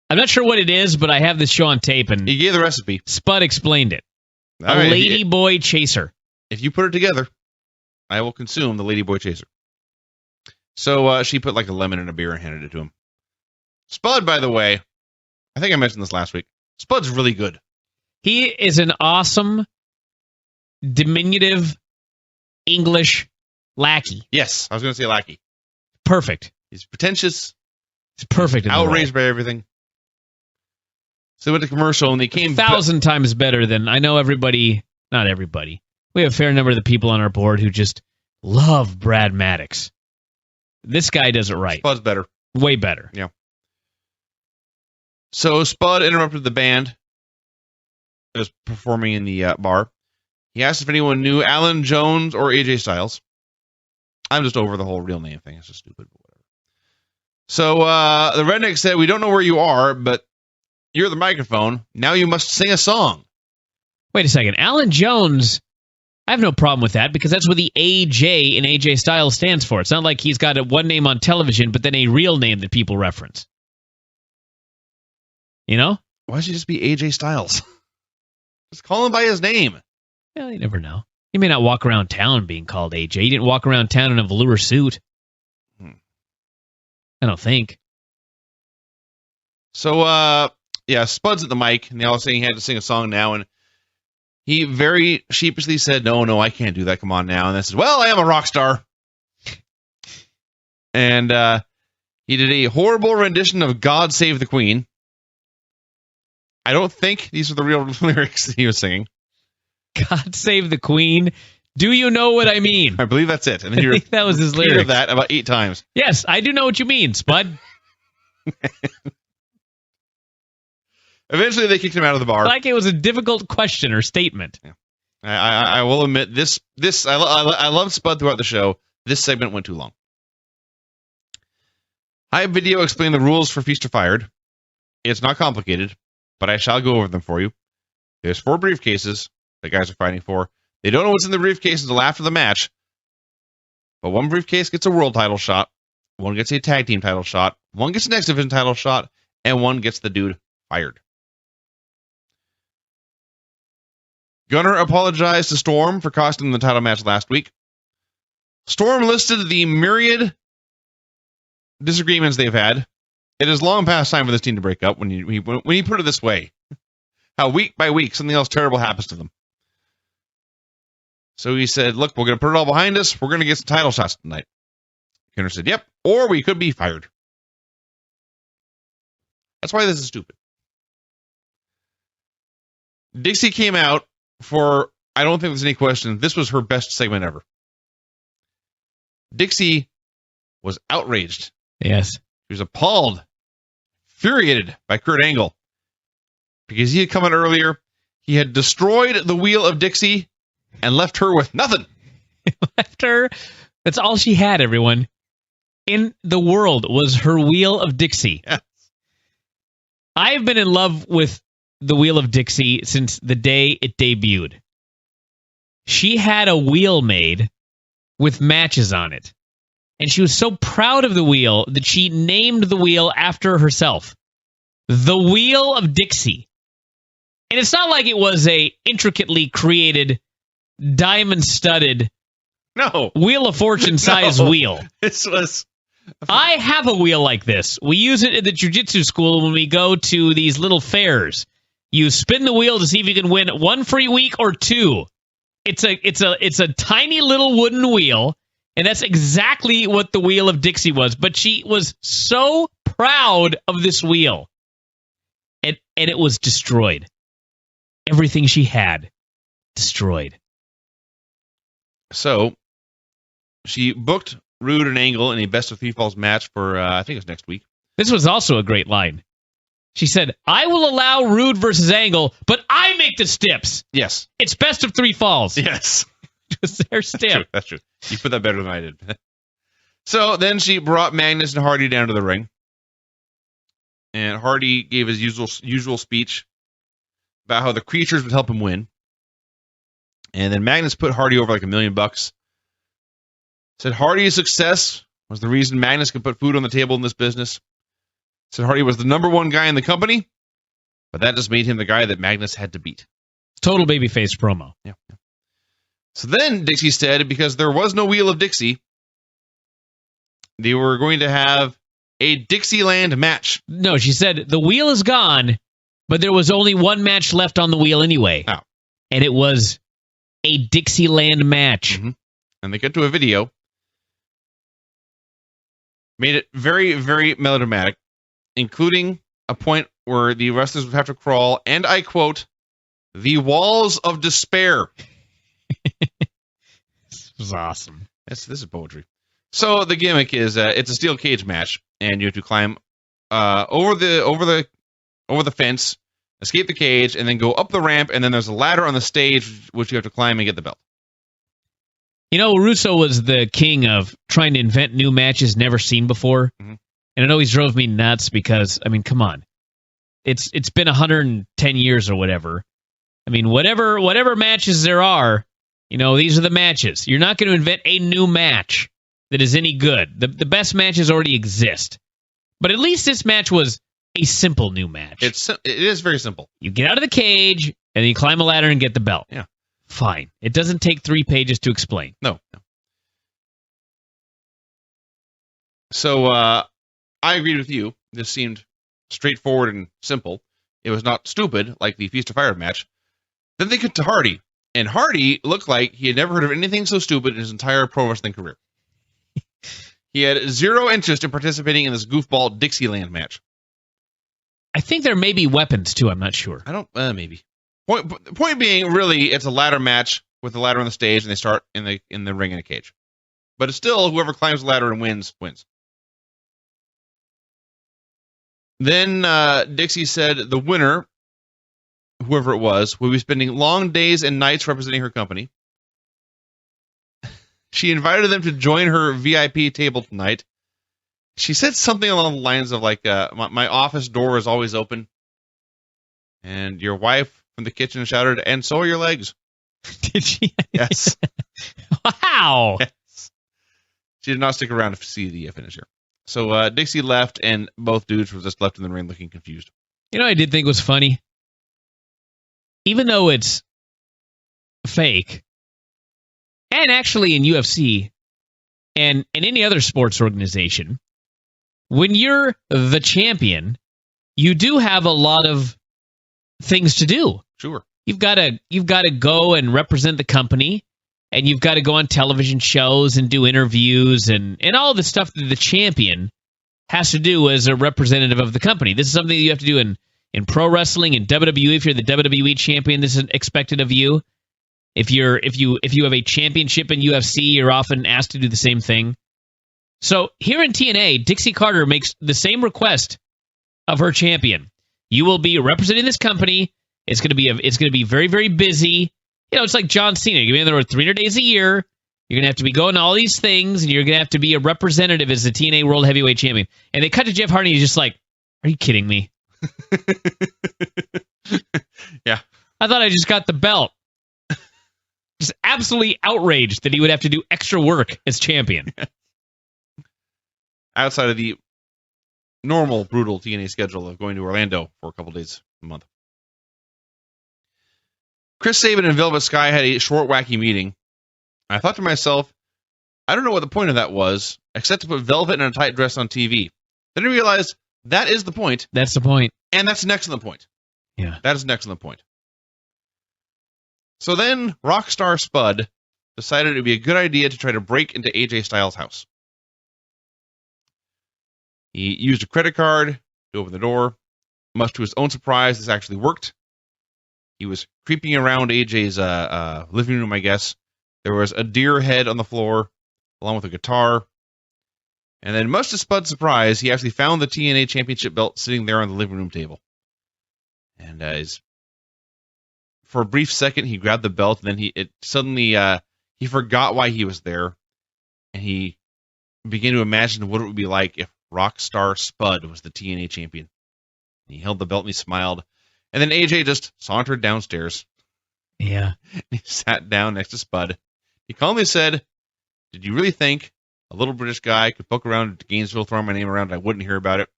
I'm not sure what it is, but I have this show on tape, and he gave the recipe. Spud explained it. All right, Ladyboy Chaser. If you put it together, I will consume the Ladyboy Chaser. So she put like a lemon in a beer and handed it to him. Spud, by the way, I think I mentioned this last week. Spud's really good. He is an awesome, diminutive English lackey. Yes, I was going to say lackey. Perfect. He's pretentious. It's perfect. Outraged by everything. So they went to commercial and they came 1,000 times better than I know everybody. Not everybody. We have a fair number of the people on our board who just love Brad Maddox. This guy does it right. Spud's better. Way better. Yeah. So Spud interrupted the band that was performing in the bar. He asked if anyone knew Alan Jones or AJ Styles. I'm just over the whole real name thing. It's just stupid, but whatever. So the redneck said, "We don't know where you are, but you're the microphone. Now you must sing a song." Wait a second. Alan Jones, I have no problem with that because that's what the AJ in AJ Styles stands for. It's not like he's got one name on television, but then a real name that people reference. You know? Why should he just be AJ Styles? Just call him by his name. Well, you never know. He may not walk around town being called AJ. He didn't walk around town in a velour suit. I don't think. So, Spud's at the mic, and they all saying he had to sing a song now, and he very sheepishly said, no, I can't do that. Come on now. And then said, well, I am a rock star. And he did a horrible rendition of God Save the Queen. I don't think these are the real lyrics that he was singing. God Save the Queen. Do you know what I mean? I believe that's it. And then I think that was his lyric. That about 8 times. Yes, I do know what you mean, Spud. Eventually, they kicked him out of the bar. Like it was a difficult question or statement. Yeah. I will admit this. I love Spud throughout the show. This segment went too long. Hype Video explained the rules for Feast or Fired. It's not complicated, but I shall go over them for you. There's 4 briefcases the guys are fighting for. They don't know what's in the briefcase until after the match. But one briefcase gets a world title shot, one gets a tag team title shot, one gets an X Division title shot, and one gets the dude fired. Gunner apologized to Storm for costing them the title match last week. Storm listed the myriad disagreements they've had. It is long past time for this team to break up when you put it this way. How week by week something else terrible happens to them. So he said, look, we're going to put it all behind us. We're going to get some title shots tonight. Gunner said, yep, or we could be fired. That's why this is stupid. Dixie came out for, I don't think there's any question, this was her best segment ever. Dixie was outraged. Yes. She was appalled, infuriated by Kurt Angle. Because he had come out earlier, he had destroyed the wheel of Dixie and left her with nothing. Left her. That's all she had, everyone. In the world was her wheel of Dixie. Yes. I've been in love with the wheel of Dixie since the day it debuted. She had a wheel made with matches on it. And she was so proud of the wheel that she named the wheel after herself. The Wheel of Dixie. And it's not like it was a intricately created, diamond-studded, Wheel of Fortune size wheel. This was... I have a wheel like this. We use it at the jiu-jitsu school when we go to these little fairs. You spin the wheel to see if you can win 1 free week or 2. It's a tiny little wooden wheel, and that's exactly what the Wheel of Dixie was. But she was so proud of this wheel. And it was destroyed. Everything she had, destroyed. So, she booked Rude and Angle in a best-of-3 falls match for, I think it's next week. This was also a great line. She said, I will allow Rude versus Angle, but I make the stips. Yes. It's best-of-3 falls. Yes. Just their stip. That's true. You put that better than I did. So, then she brought Magnus and Hardy down to the ring. And Hardy gave his usual speech about how the creatures would help him win. And then Magnus put Hardy over like $1 million. Said Hardy's success was the reason Magnus could put food on the table in this business. Said Hardy was the #1 guy in the company, but that just made him the guy that Magnus had to beat. Total babyface promo. Yeah. So then Dixie said, because there was no Wheel of Dixie, they were going to have a Dixieland match. No, she said the wheel is gone, but there was only one match left on the wheel anyway. Oh. And it was a Dixieland match. Mm-hmm. And they get to a video. Made it very, very melodramatic. including a point where the wrestlers would have to crawl, and I quote, the walls of despair. This was awesome. This is poetry. So the gimmick is it's a steel cage match, and you have to climb over the fence, escape the cage, and then go up the ramp, and then there's a ladder on the stage which you have to climb and get the belt. You know, Russo was the king of trying to invent new matches never seen before, and it always drove me nuts because, I mean, come on. It's been 110 years or whatever. I mean, whatever matches there are, you know, these are the matches. You're not going to invent a new match that is any good. The best matches already exist. But at least this match was a simple new match. It is very simple. You get out of the cage, and then you climb a ladder and get the belt. Yeah. Fine. It doesn't take 3 pages to explain. No. So I agreed with you. This seemed straightforward and simple. It was not stupid like the Feast of Fire match. Then they get to Hardy, and Hardy looked like he had never heard of anything so stupid in his entire pro wrestling career. He had zero interest in participating in this goofball Dixieland match. I think there may be weapons, too. I'm not sure. I don't, maybe. Point being, really, it's a ladder match with the ladder on the stage, and they start in the ring in a cage. But it's still, whoever climbs the ladder and wins. Then Dixie said the winner, whoever it was, will be spending long days and nights representing her company. She invited them to join her VIP table tonight. She said something along the lines of like, my office door is always open. And your wife from the kitchen shouted, and so are your legs. Did she? Yes. Wow. Yes. She did not stick around to see the finish here. So Dixie left, and both dudes were just left in the ring looking confused. You know what I did think was funny? Even though it's fake, and actually in UFC and in any other sports organization, when you're the champion, you do have a lot of things to do. Sure. You've got to go and represent the company, and you've got to go on television shows and do interviews and all the stuff that the champion has to do as a representative of the company. This is something that you have to do in pro wrestling and WWE. If you're the WWE champion, this is expected of you. If you have a championship in UFC, you're often asked to do the same thing. So here in TNA, Dixie Carter makes the same request of her champion. You will be representing this company. It's going to be very, very busy. You know, it's like John Cena. You're going to be there 300 days a year. You're going to have to be going to all these things, and you're going to have to be a representative as the TNA World Heavyweight Champion. And they cut to Jeff Hardy, and he's just like, are you kidding me? Yeah. I thought I just got the belt. Just absolutely outraged that he would have to do extra work as champion. Outside of the normal, brutal TNA schedule of going to Orlando for a couple days a month. Chris Sabin and Velvet Sky had a short, wacky meeting. I thought to myself, I don't know what the point of that was, except to put Velvet in a tight dress on TV. Then I realized that is the point. That's the point. And that's next on the point. Yeah. That is next on the point. So then, Rockstar Spud decided it would be a good idea to try to break into AJ Styles' house. He used a credit card to open the door. Much to his own surprise, this actually worked. He was creeping around AJ's living room, I guess. There was a deer head on the floor, along with a guitar. And then, much to Spud's surprise, he actually found the TNA Championship belt sitting there on the living room table. And for a brief second, he grabbed the belt, and then he forgot why he was there. And he began to imagine what it would be like if Rockstar Spud was the TNA champion. He held the belt and he smiled. And then AJ just sauntered downstairs. Yeah. He sat down next to Spud. He calmly said, "Did you really think a little British guy could poke around to Gainesville, throwing my name around, and I wouldn't hear about it?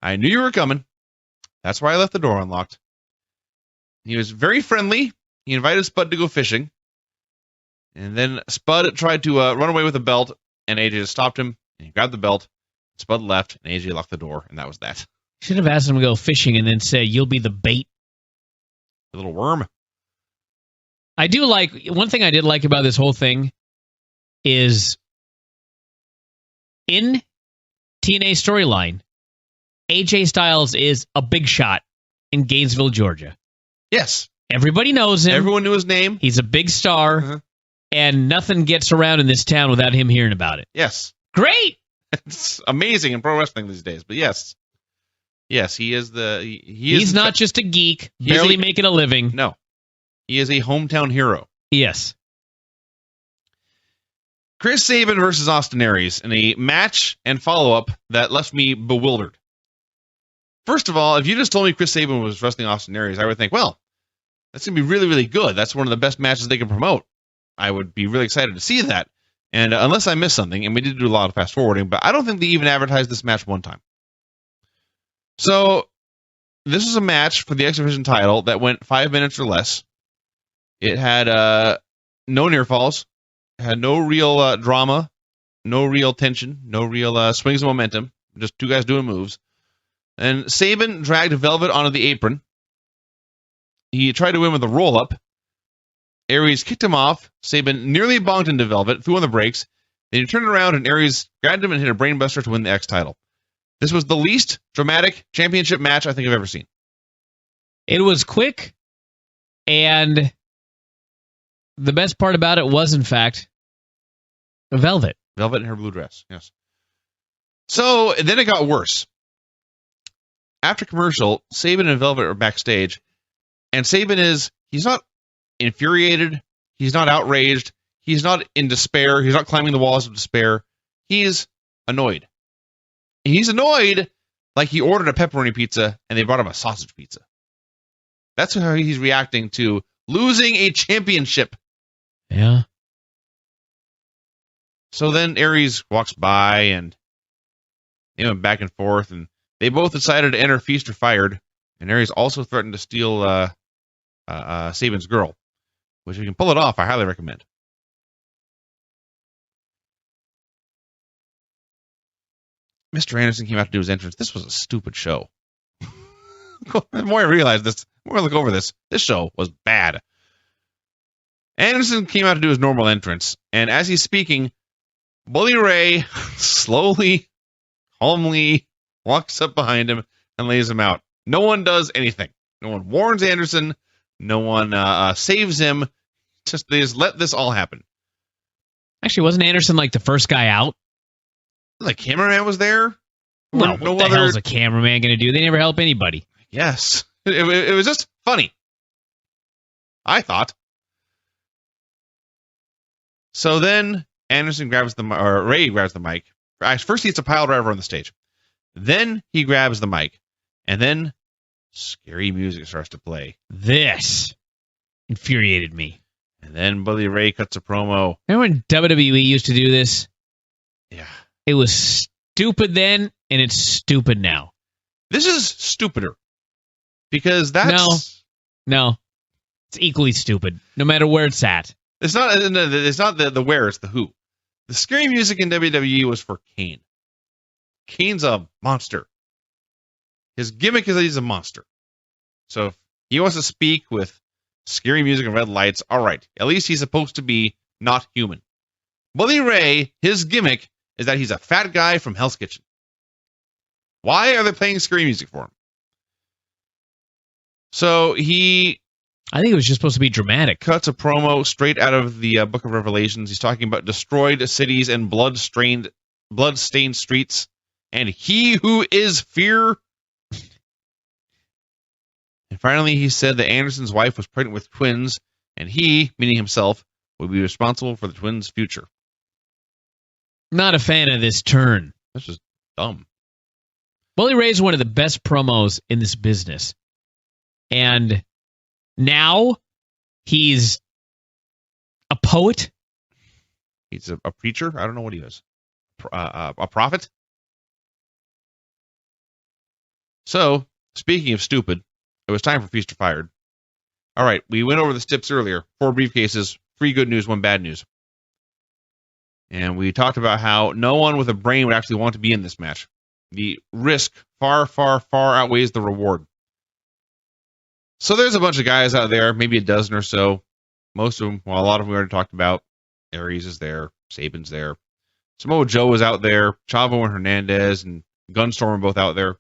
I knew you were coming. That's why I left the door unlocked." He was very friendly. He invited Spud to go fishing. And then Spud tried to run away with the belt, and AJ just stopped him, and he grabbed the belt. Spud left, and AJ locked the door, and that was that. Should have asked him to go fishing and then say, "You'll be the bait." The little worm. I do like, one thing I did like about this whole thing is in TNA storyline, AJ Styles is a big shot in Gainesville, Georgia. Yes. Everybody knows him. Everyone knew his name. He's a big star, and nothing gets around in this town without him hearing about it. Yes. Great. It's amazing in pro wrestling these days, but yes. Yes, he is the... He's not just a geek, barely making a living. No. He is a hometown hero. Yes. Chris Sabin versus Austin Aries in a match and follow-up that left me bewildered. First of all, if you just told me Chris Sabin was wrestling Austin Aries, I would think, well, that's going to be really, really good. That's one of the best matches they can promote. I would be really excited to see that. And unless I missed something, and we did do a lot of fast-forwarding, but I don't think they even advertised this match one time. So, this was a match for the X Division title that went 5 minutes or less. It had no near falls, had no real drama, no real tension, no real swings of momentum, just two guys doing moves. And Sabin dragged Velvet onto the apron. He tried to win with a roll-up. Aries kicked him off. Sabin nearly bonked into Velvet, threw on the brakes. Then he turned around and Aries grabbed him and hit a brainbuster to win the X title. This was the least dramatic championship match I think I've ever seen. It was quick, and the best part about it was, in fact, Velvet. Velvet in her blue dress, yes. So, then it got worse. After commercial, Sabin and Velvet are backstage, and Sabin he's not infuriated, he's not outraged, he's not in despair, he's not climbing the walls of despair, he's annoyed. He's annoyed like he ordered a pepperoni pizza and they brought him a sausage pizza. That's how he's reacting to losing a championship. Yeah. So then Aries walks by and they went back and forth, and they both decided to enter Feast or Fired, and Aries also threatened to steal Sabin's girl, which if you can pull it off, I highly recommend. Mr. Anderson came out to do his entrance. This was a stupid show. The more I realize this, the more I look over this show was bad. Anderson came out to do his normal entrance, and as he's speaking, Bully Ray slowly, calmly walks up behind him and lays him out. No one does anything. No one warns Anderson. No one saves him. They just let this all happen. Actually, wasn't Anderson like the first guy out? The cameraman was there. Well, what the hell's a cameraman going to do? They never help anybody. Yes. It was just funny. I thought. So then Anderson Ray grabs the mic. First he hits a pile driver on the stage. Then he grabs the mic. And then scary music starts to play. This infuriated me. And then Bully Ray cuts a promo. Remember when WWE used to do this? Yeah. It was stupid then, and it's stupid now. This is stupider. Because that's... No. It's equally stupid, no matter where it's at. It's not the where, it's the who. The scary music in WWE was for Kane. Kane's a monster. His gimmick is that he's a monster. So if he wants to speak with scary music and red lights, all right. At least he's supposed to be not human. Bully Ray, his gimmick is that he's a fat guy from Hell's Kitchen. Why are they playing scary music for him? So I think it was just supposed to be dramatic. Cuts a promo straight out of the Book of Revelations. He's talking about destroyed cities and blood-stained streets, and he who is fear. And finally, he said that Anderson's wife was pregnant with twins, and he, meaning himself, would be responsible for the twins' future. Not a fan of this turn. This is dumb. Bully Ray's one of the best promos in this business. And now he's a poet. He's a preacher. I don't know what he is. A prophet. So, speaking of stupid, it was time for Feast or Fired. All right, we went over the steps earlier. 4 briefcases, 3 good news, 1 bad news. And we talked about how no one with a brain would actually want to be in this match. The risk far, far, far outweighs the reward. So there's a bunch of guys out there, maybe a dozen or so. Most of them, well, a lot of them we already talked about. Aries is there. Sabin's there. Samoa Joe is out there. Chavo and Hernandez and Gunstorm are both out there.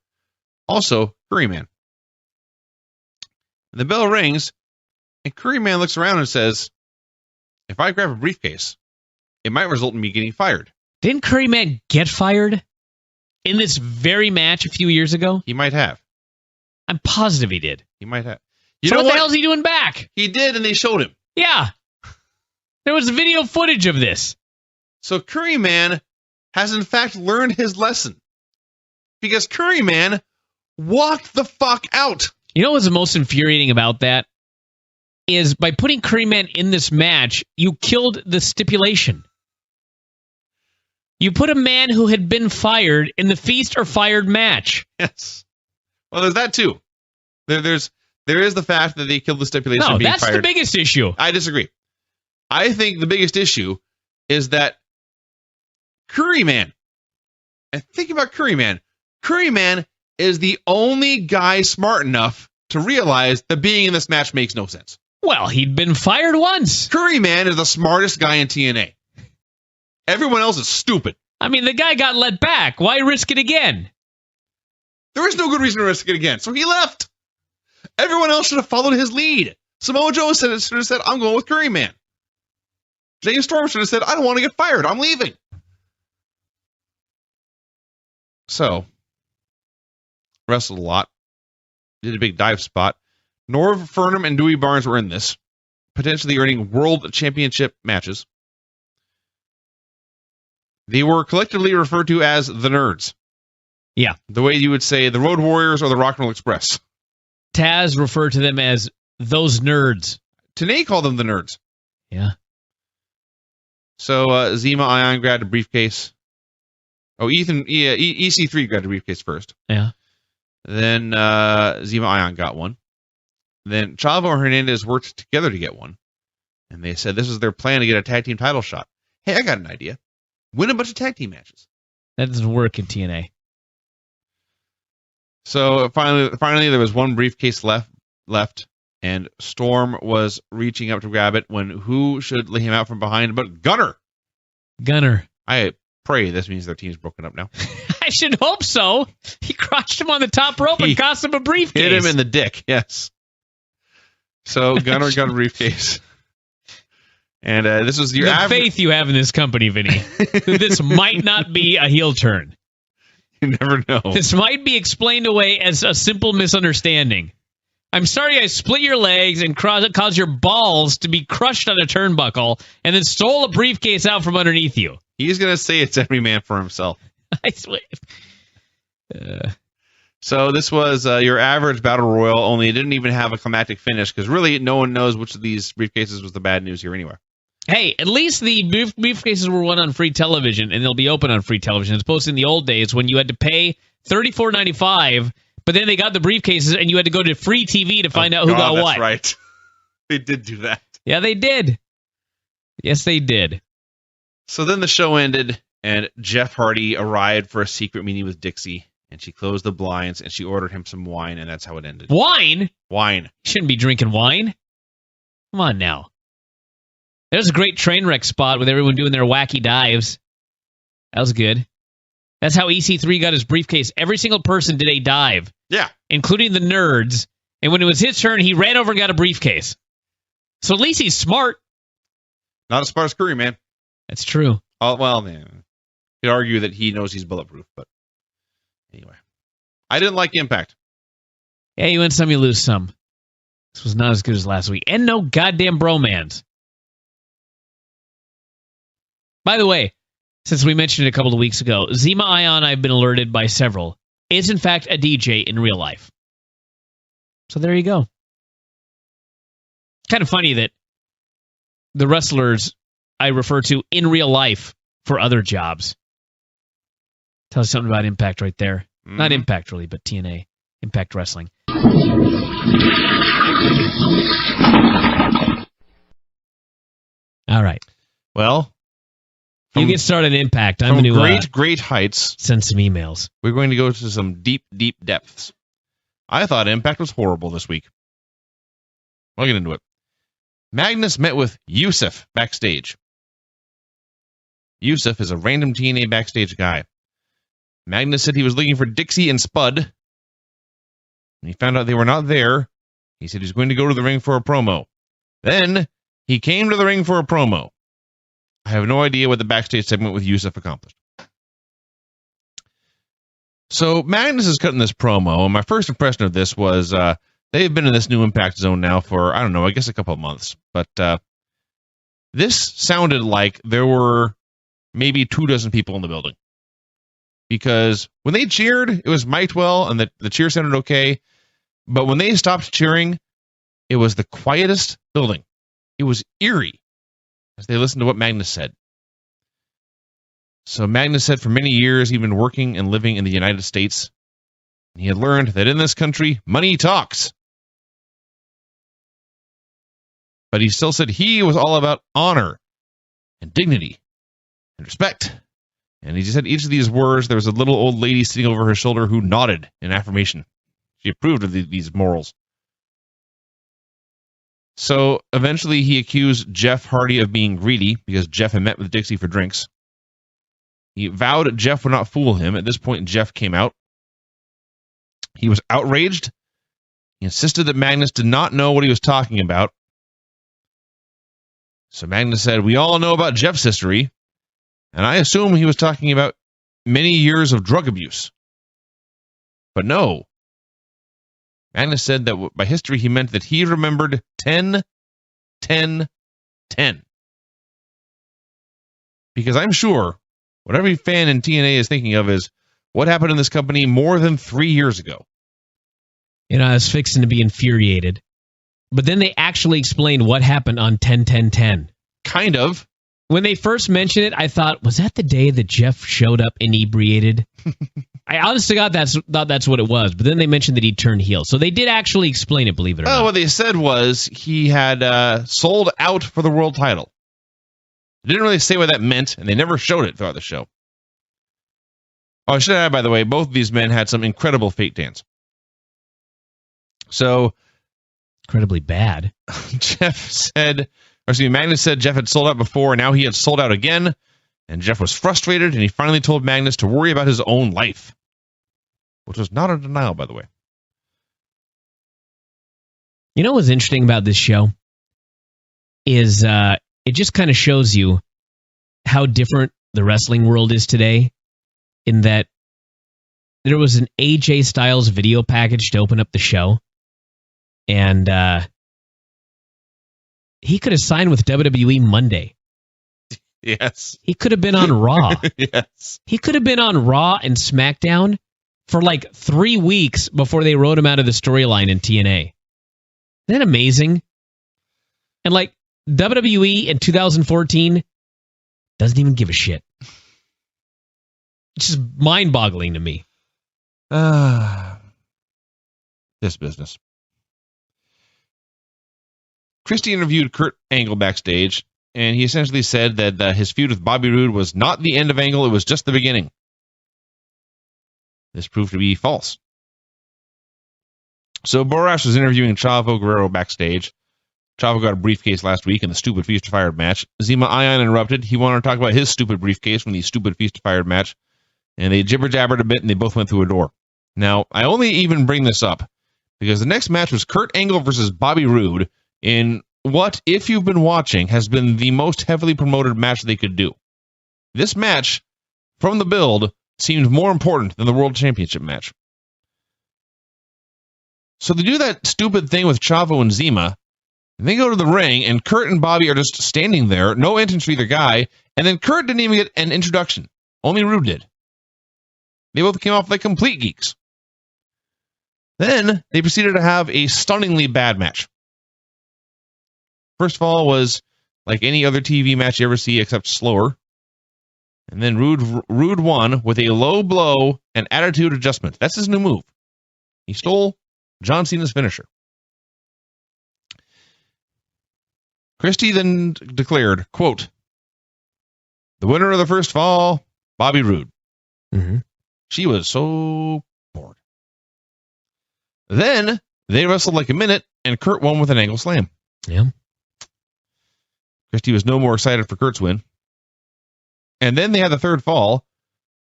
Also, Curryman. The bell rings, and Curryman looks around and says, if I grab a briefcase, it might result in me getting fired. Didn't Curryman get fired in this very match a few years ago? He might have. I'm positive he did. He might have. So what the hell is he doing back? He did, and they showed him. Yeah. There was video footage of this. So Curryman has in fact learned his lesson. Because Curryman walked the fuck out. You know what's the most infuriating about that? Is by putting Curryman in this match, you killed the stipulation. You put a man who had been fired in the feast or fired match. Yes. Well, there's that too. There is the fact that they killed the stipulation. No, being that's fired. the biggest issue. I disagree. I think the biggest issue is that Curryman, and think about Curryman. Curryman is the only guy smart enough to realize that being in this match makes no sense. Well, he'd been fired once. Curryman is the smartest guy in TNA. Everyone else is stupid. I mean, the guy got let back. Why risk it again? There is no good reason to risk it again, so he left. Everyone else should have followed his lead. Samoa Joe should have said, I'm going with Curryman. James Storm should have said, I don't want to get fired. I'm leaving. So, wrestled a lot. Did a big dive spot. Norv Furnham and Dewey Barnes were in this, potentially earning world championship matches. They were collectively referred to as the Nerds. Yeah. The way you would say the Road Warriors or the Rock and Roll Express. Taz referred to them as those nerds. TNA called them the Nerds. Yeah. So Zima Ion grabbed a briefcase. Oh, EC3 grabbed a briefcase first. Yeah. Then Zima Ion got one. Then Chavo and Hernandez worked together to get one. And they said this was their plan to get a tag team title shot. Hey, I got an idea. Win a bunch of tag team matches. That doesn't work in TNA. So finally, there was one briefcase left, and Storm was reaching up to grab it when who should lay him out from behind but Gunner. Gunner. I pray this means their team's broken up now. I should hope so. He crotched him on the top rope and cost him a briefcase. Hit him in the dick, yes. So Gunner got a briefcase. And this was your faith you have in this company, Vinny. This might not be a heel turn. You never know. This might be explained away as a simple misunderstanding. I'm sorry I split your legs and caused your balls to be crushed on a turnbuckle and then stole a briefcase out from underneath you. He's going to say it's every man for himself. I swear. So this was your average battle royal, only it didn't even have a climactic finish because really no one knows which of these briefcases was the bad news here anyway. Hey, at least the briefcases were won on free television, and they'll be open on free television, as opposed to in the old days when you had to pay $34.95, but then they got the briefcases, and you had to go to free TV to find out who got what. That's right. They did do that. Yeah, they did. Yes, they did. So then the show ended, and Jeff Hardy arrived for a secret meeting with Dixie, and she closed the blinds, and she ordered him some wine, and that's how it ended. Wine? Wine. Shouldn't be drinking wine. Come on now. There's a great train wreck spot with everyone doing their wacky dives. That was good. That's how EC3 got his briefcase. Every single person did a dive. Yeah. Including the Nerds. And when it was his turn, he ran over and got a briefcase. So at least he's smart. Not as smart as Curry, man. That's true. Oh, well, man. You could argue that he knows he's bulletproof, but anyway. I didn't like Impact. Yeah, you win some, you lose some. This was not as good as last week. And no goddamn bromance. By the way, since we mentioned it a couple of weeks ago, Zima Ion, I've been alerted by several, is in fact a DJ in real life. So there you go. Kind of funny that the wrestlers I refer to in real life for other jobs. Tells you something about Impact right there. Mm-hmm. Not Impact really, but TNA. Impact Wrestling. All right. Well, you get started in Impact. I'm going to great heights. Send some emails. We're going to go to some deep depths. I thought Impact was horrible this week. I'll get into it. Magnus met with Yusuf backstage. Yusuf is a random TNA backstage guy. Magnus said he was looking for Dixie and Spud, When he found out they were not there, he said he was going to go to the ring for a promo. Then he came to the ring for a promo. I have no idea what the backstage segment with Yusuf accomplished. So Magnus is cutting this promo, and my first impression of this was they've been in this new Impact Zone now for, I don't know, I guess a couple of months. But this sounded like there were maybe 24 people in the building. Because when they cheered, it was mic'd well, and the cheer sounded okay. But when they stopped cheering, it was the quietest building. It was eerie as they listened to what Magnus said. So Magnus said for many years he'd been working and living in the United States. And he had learned that in this country, money talks. But he still said he was all about honor and dignity and respect. And he just said each of these words, there was a little old lady sitting over her shoulder who nodded in affirmation. She approved of these morals. So eventually he accused Jeff Hardy of being greedy because Jeff had met with Dixie for drinks. He vowed Jeff would not fool him. At this point, Jeff came out. He was outraged. He insisted that Magnus did not know what he was talking about. So Magnus said, we all know about Jeff's history, and I assume he was talking about many years of drug abuse. But no. Magnus said that by history he meant that he remembered 10, 10, 10. Because I'm sure what every fan in TNA is thinking of is what happened in this company more than 3 years ago. You know, I was fixing to be infuriated. But then they actually explained what happened on 10-10-10. Kind of. When they first mentioned it, I thought, was that the day that Jeff showed up inebriated? I honestly thought that's what it was. But then they mentioned that he turned heel. So they did actually explain it, believe it or not. What they said was he had sold out for the world title. They didn't really say what that meant, and they never showed it throughout the show. Oh, I should add, by the way, both of these men had some incredible fake dance. So, incredibly bad. Magnus said Jeff had sold out before, and now he had sold out again, and Jeff was frustrated, and he finally told Magnus to worry about his own life, which was not a denial, by the way. You know what's interesting about this show is it just kind of shows you how different the wrestling world is today, in that there was an AJ Styles video package to open up the show, and he could have signed with WWE Monday. Yes. He could have been on Raw. Yes. He could have been on Raw and SmackDown for like 3 weeks before they wrote him out of the storyline in TNA. Isn't that amazing? And like WWE in 2014 doesn't even give a shit. It's just mind-boggling to me. This business. Christie interviewed Kurt Angle backstage, and he essentially said that his feud with Bobby Roode was not the end of Angle, it was just the beginning. This proved to be false. So Borash was interviewing Chavo Guerrero backstage. Chavo got a briefcase last week in the stupid Feast or Fired match. Zema Ion interrupted. He wanted to talk about his stupid briefcase from the stupid Feast or Fired match. And they jibber-jabbered a bit, and they both went through a door. Now, I only even bring this up because the next match was Kurt Angle versus Bobby Roode in what, if you've been watching, has been the most heavily promoted match they could do. This match, from the build, seemed more important than the World Championship match. So they do that stupid thing with Chavo and Zema, and they go to the ring, and Kurt and Bobby are just standing there, no entrance for either guy, and then Kurt didn't even get an introduction. Only Roode did. They both came off like complete geeks. Then they proceeded to have a stunningly bad match. First of all was like any other TV match you ever see except slower. And then Roode won with a low blow and attitude adjustment. That's his new move. He stole John Cena's finisher. Christie then declared, quote, "The winner of the first fall, Bobby Roode." Mm-hmm. She was so bored. Then they wrestled like a minute, and Kurt won with an angle slam. Yeah. Christie was no more excited for Kurt's win. And then they had the third fall,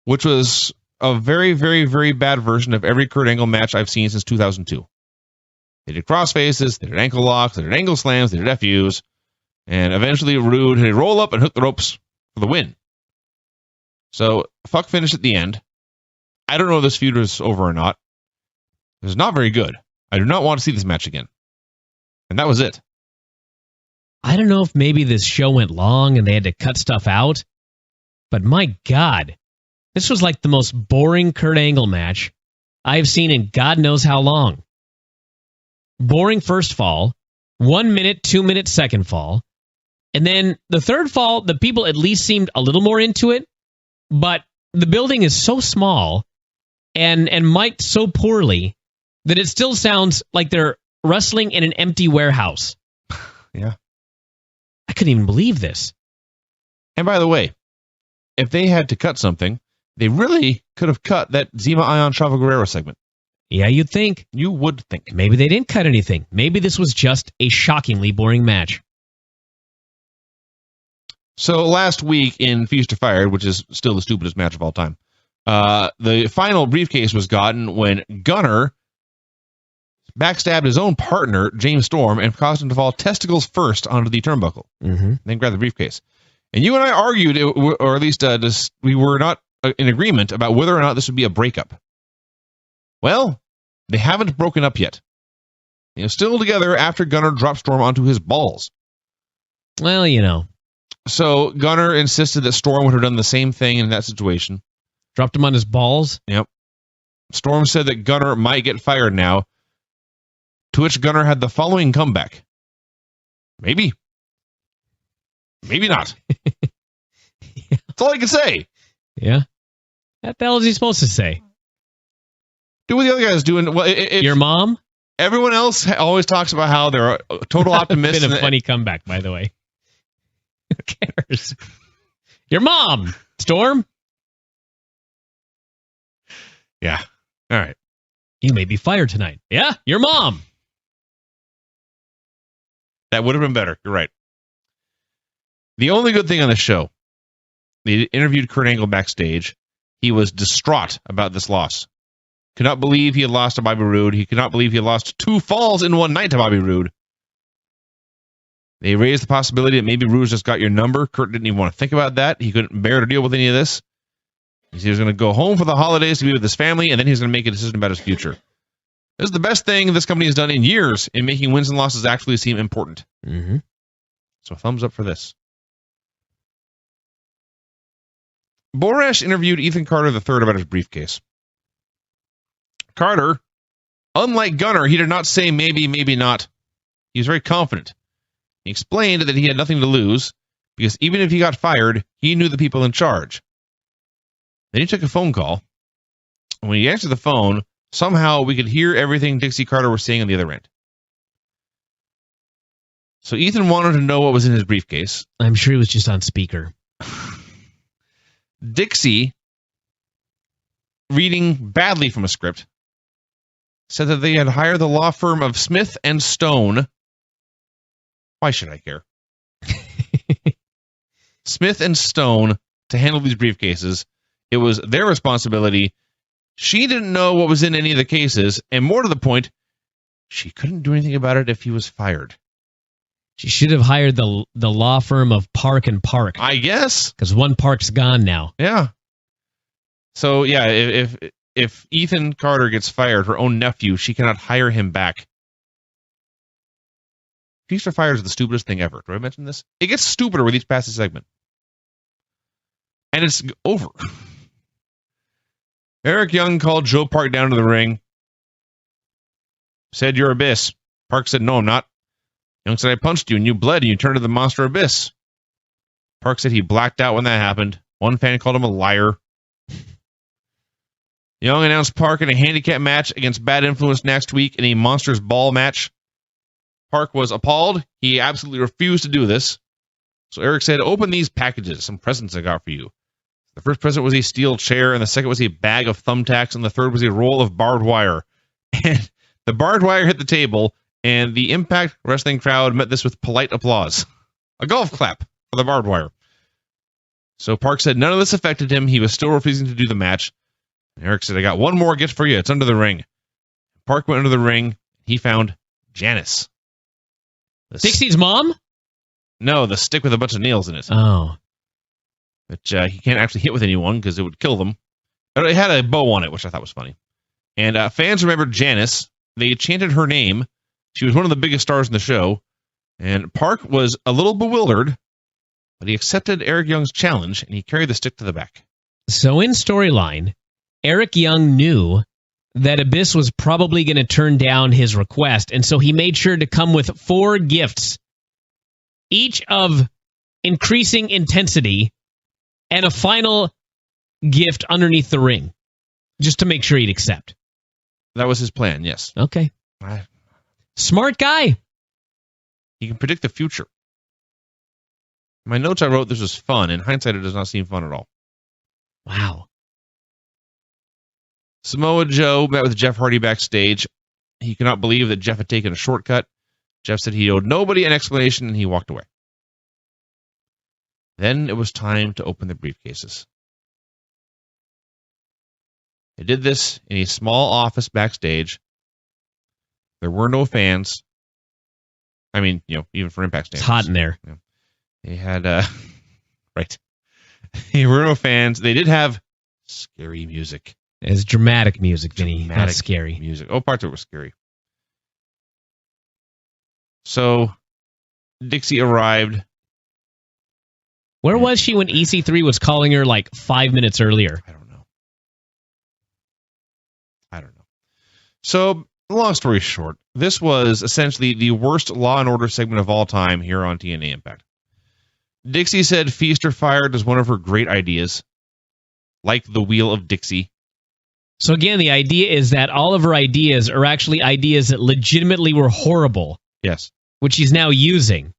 which was a very, very, very bad version of every Kurt Angle match I've seen since 2002. They did cross faces, they did ankle locks, they did angle slams, they did FUs, and eventually Rude had a roll up and hook the ropes for the win. So, fuck finish at the end. I don't know if this feud is over or not. It was not very good. I do not want to see this match again. And that was it. I don't know if maybe this show went long and they had to cut stuff out, but my God, this was like the most boring Kurt Angle match I've seen in God knows how long. Boring first fall, 1 minute, 2 minute second fall, and then the third fall, the people at least seemed a little more into it, but the building is so small and mic'd so poorly that it still sounds like they're wrestling in an empty warehouse. Yeah. I couldn't even believe this. And by the way, if they had to cut something, they really could have cut that Zima Ion Chavo Guerrero segment. Yeah, you'd think. You would think. Maybe they didn't cut anything. Maybe this was just a shockingly boring match. So last week in Feast or Fired, which is still the stupidest match of all time, the final briefcase was gotten when Gunner backstabbed his own partner, James Storm, and caused him to fall testicles first onto the turnbuckle. Then grabbed the briefcase. And you and I argued, or at least we were not in agreement about whether or not this would be a breakup. Well, they haven't broken up yet. They're still together after Gunner dropped Storm onto his balls. Well, you know. So Gunner insisted that Storm would have done the same thing in that situation. Dropped him on his balls? Yep. Storm said that Gunner might get fired now, to which Gunner had the following comeback. Maybe. Maybe not. Yeah. That's all I can say. Yeah. What the hell is he supposed to say? Do what the other guy's doing. Well, your mom? Everyone else always talks about how they're a total optimist. Been a funny comeback, by the way. Who cares? Your mom, Storm. Yeah. All right. You may be fired tonight. Yeah, your mom. That would have been better. You're right. The only good thing on the show, they interviewed Kurt Angle backstage. He was distraught about this loss. Could not believe he had lost to Bobby Roode. He could not believe he had lost 2 falls in one night to Bobby Roode. They raised the possibility that maybe Roode just got your number. Kurt didn't even want to think about that. He couldn't bear to deal with any of this. He was going to go home for the holidays to be with his family, and then he was going to make a decision about his future. This is the best thing this company has done in years in making wins and losses actually seem important. So thumbs up for this. Boresh interviewed Ethan Carter III about his briefcase. Carter, unlike Gunner, he did not say maybe, maybe not. He was very confident. He explained that he had nothing to lose, because even if he got fired, he knew the people in charge. Then he took a phone call, and when he answered the phone, somehow we could hear everything Dixie Carter was saying on the other end. So Ethan wanted to know what was in his briefcase. I'm sure he was just on speaker. Dixie, reading badly from a script, said that they had hired the law firm of Smith and Stone. Why should I care? Smith and Stone to handle these briefcases. It was their responsibility. She didn't know what was in any of the cases, and more to the point, she couldn't do anything about it if he was fired. She should have hired the law firm of Park and Park. I guess. Because one Park's gone now. Yeah. So, yeah, if Ethan Carter gets fired, her own nephew, she cannot hire him back. Feast or Fired is the stupidest thing ever. Did I mention this? It gets stupider with each passing segment. And it's over. Eric Young called Joe Park down to the ring. Said, "You're Abyss." Park said, "No, I'm not." Young said, "I punched you and you bled and you turned to the monster Abyss." Park said he blacked out when that happened. One fan called him a liar. Young announced Park in a handicap match against Bad Influence next week in a Monsters Ball match. Park was appalled. He absolutely refused to do this. So Eric said, "Open these packages, some presents I got for you." The first present was a steel chair, and the second was a bag of thumbtacks, and the third was a roll of barbed wire. And the barbed wire hit the table, and the Impact Wrestling crowd met this with polite applause. A golf clap for the barbed wire. So Park said none of this affected him. He was still refusing to do the match. And Eric said, "I got one more gift for you. It's under the ring." Park went under the ring. He found Janice. Dixie's mom? No, the stick with a bunch of nails in it. Oh. Which he can't actually hit with anyone because it would kill them. But it had a bow on it, which I thought was funny. And fans remembered Janice. They chanted her name. She was one of the biggest stars in the show. And Park was a little bewildered, but he accepted Eric Young's challenge, and he carried the stick to the back. So in storyline, Eric Young knew that Abyss was probably going to turn down his request, and so he made sure to come with 4 gifts, each of increasing intensity, and a final gift underneath the ring, just to make sure he'd accept. That was his plan, yes. Okay. Smart guy. He can predict the future. In my notes I wrote this was fun. In hindsight, it does not seem fun at all. Wow. Samoa Joe met with Jeff Hardy backstage. He could not believe that Jeff had taken a shortcut. Jeff said he owed nobody an explanation, and he walked away. Then it was time to open the briefcases. They did this in a small office backstage. There were no fans. I mean, even for Impact standards. It's hot in there. They had, right. There were no fans. They did have scary music. It's dramatic music, Vinny. Not scary. Music. Oh, parts of it were scary. So, Dixie arrived. Where was she when EC3 was calling her like 5 minutes earlier? I don't know. So, long story short, this was essentially the worst Law and Order segment of all time here on TNA Impact. Dixie said Feast or Fired is one of her great ideas, like the Wheel of Dixie. So again, the idea is that all of her ideas are actually ideas that legitimately were horrible. Yes. Which she's now using.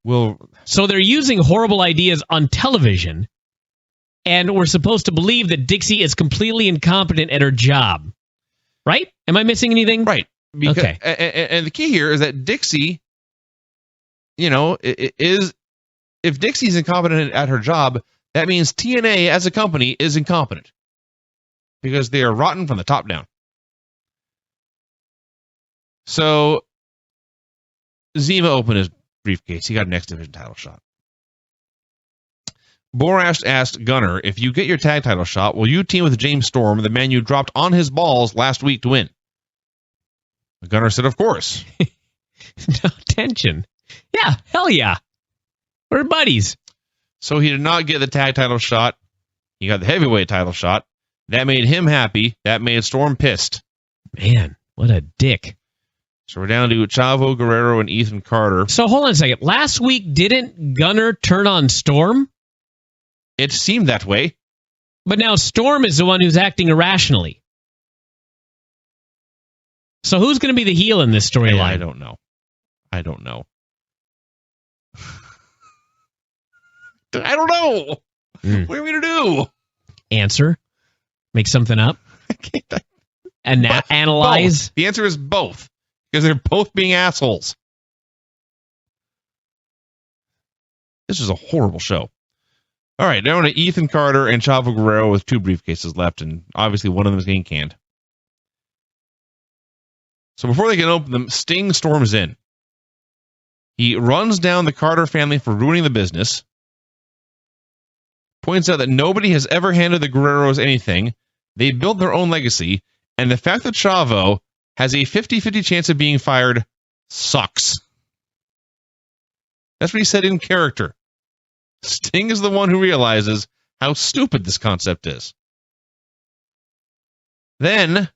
So they're using horrible ideas on television, and we're supposed to believe that Dixie is completely incompetent at her job. Right? Am I missing anything? Right. Because, okay. And the key here is that Dixie, is if Dixie's incompetent at her job, that means TNA as a company is incompetent. Because they are rotten from the top down. So, Zima opened his briefcase. He got an X Division title shot. Borash asked Gunner, if you get your tag title shot, will you team with James Storm, the man you dropped on his balls last week to win? Gunner said, of course. No tension. Yeah, hell yeah. We're buddies. So he did not get the tag title shot. He got the heavyweight title shot. That made him happy. That made Storm pissed. Man, what a dick. So we're down to Chavo Guerrero and Ethan Carter. So hold on a second. Last week, didn't Gunner turn on Storm? It seemed that way. But now Storm is the one who's acting irrationally. So who's going to be the heel in this storyline? I don't know. I don't know. What are we going to do? Answer. Make something up. And analyze. Both. The answer is both. Because they're both being assholes. This is a horrible show. All right, down to Ethan Carter and Chavo Guerrero with 2 briefcases left, and obviously one of them is getting canned. So before they can open them, Sting storms in. He runs down the Carter family for ruining the business. Points out that nobody has ever handed the Guerreros anything. They built their own legacy, and the fact that Chavo has a 50-50 chance of being fired sucks. That's what he said in character. Sting is the one who realizes how stupid this concept is. Then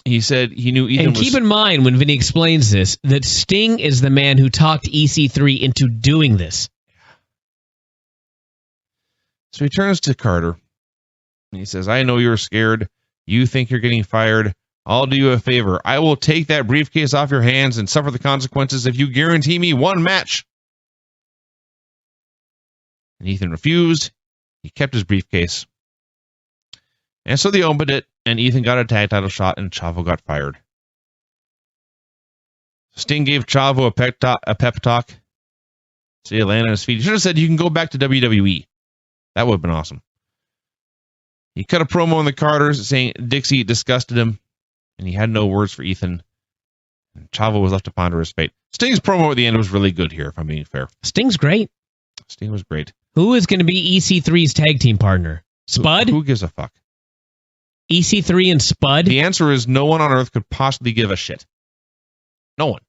he said he knew Ethan was... And keep in mind, when Vinny explains this, that Sting is the man who talked EC3 into doing this. So he turns to Carter, and he says, I know you're scared. You think you're getting fired. I'll do you a favor. I will take that briefcase off your hands and suffer the consequences if you guarantee me one match. And Ethan refused. He kept his briefcase. And so they opened it, and Ethan got a tag title shot, and Chavo got fired. Sting gave Chavo a pep talk. So he landed on his feet. He should have said, you can go back to WWE. That would have been awesome. He cut a promo on the Carters saying Dixie disgusted him, and he had no words for Ethan. Chavo was left to ponder his fate. Sting's promo at the end was really good here, if I'm being fair. Sting's great. Sting was great. Who is going to be EC3's tag team partner? Spud? Who gives a fuck? EC3 and Spud? The answer is no one on earth could possibly give a shit. No one.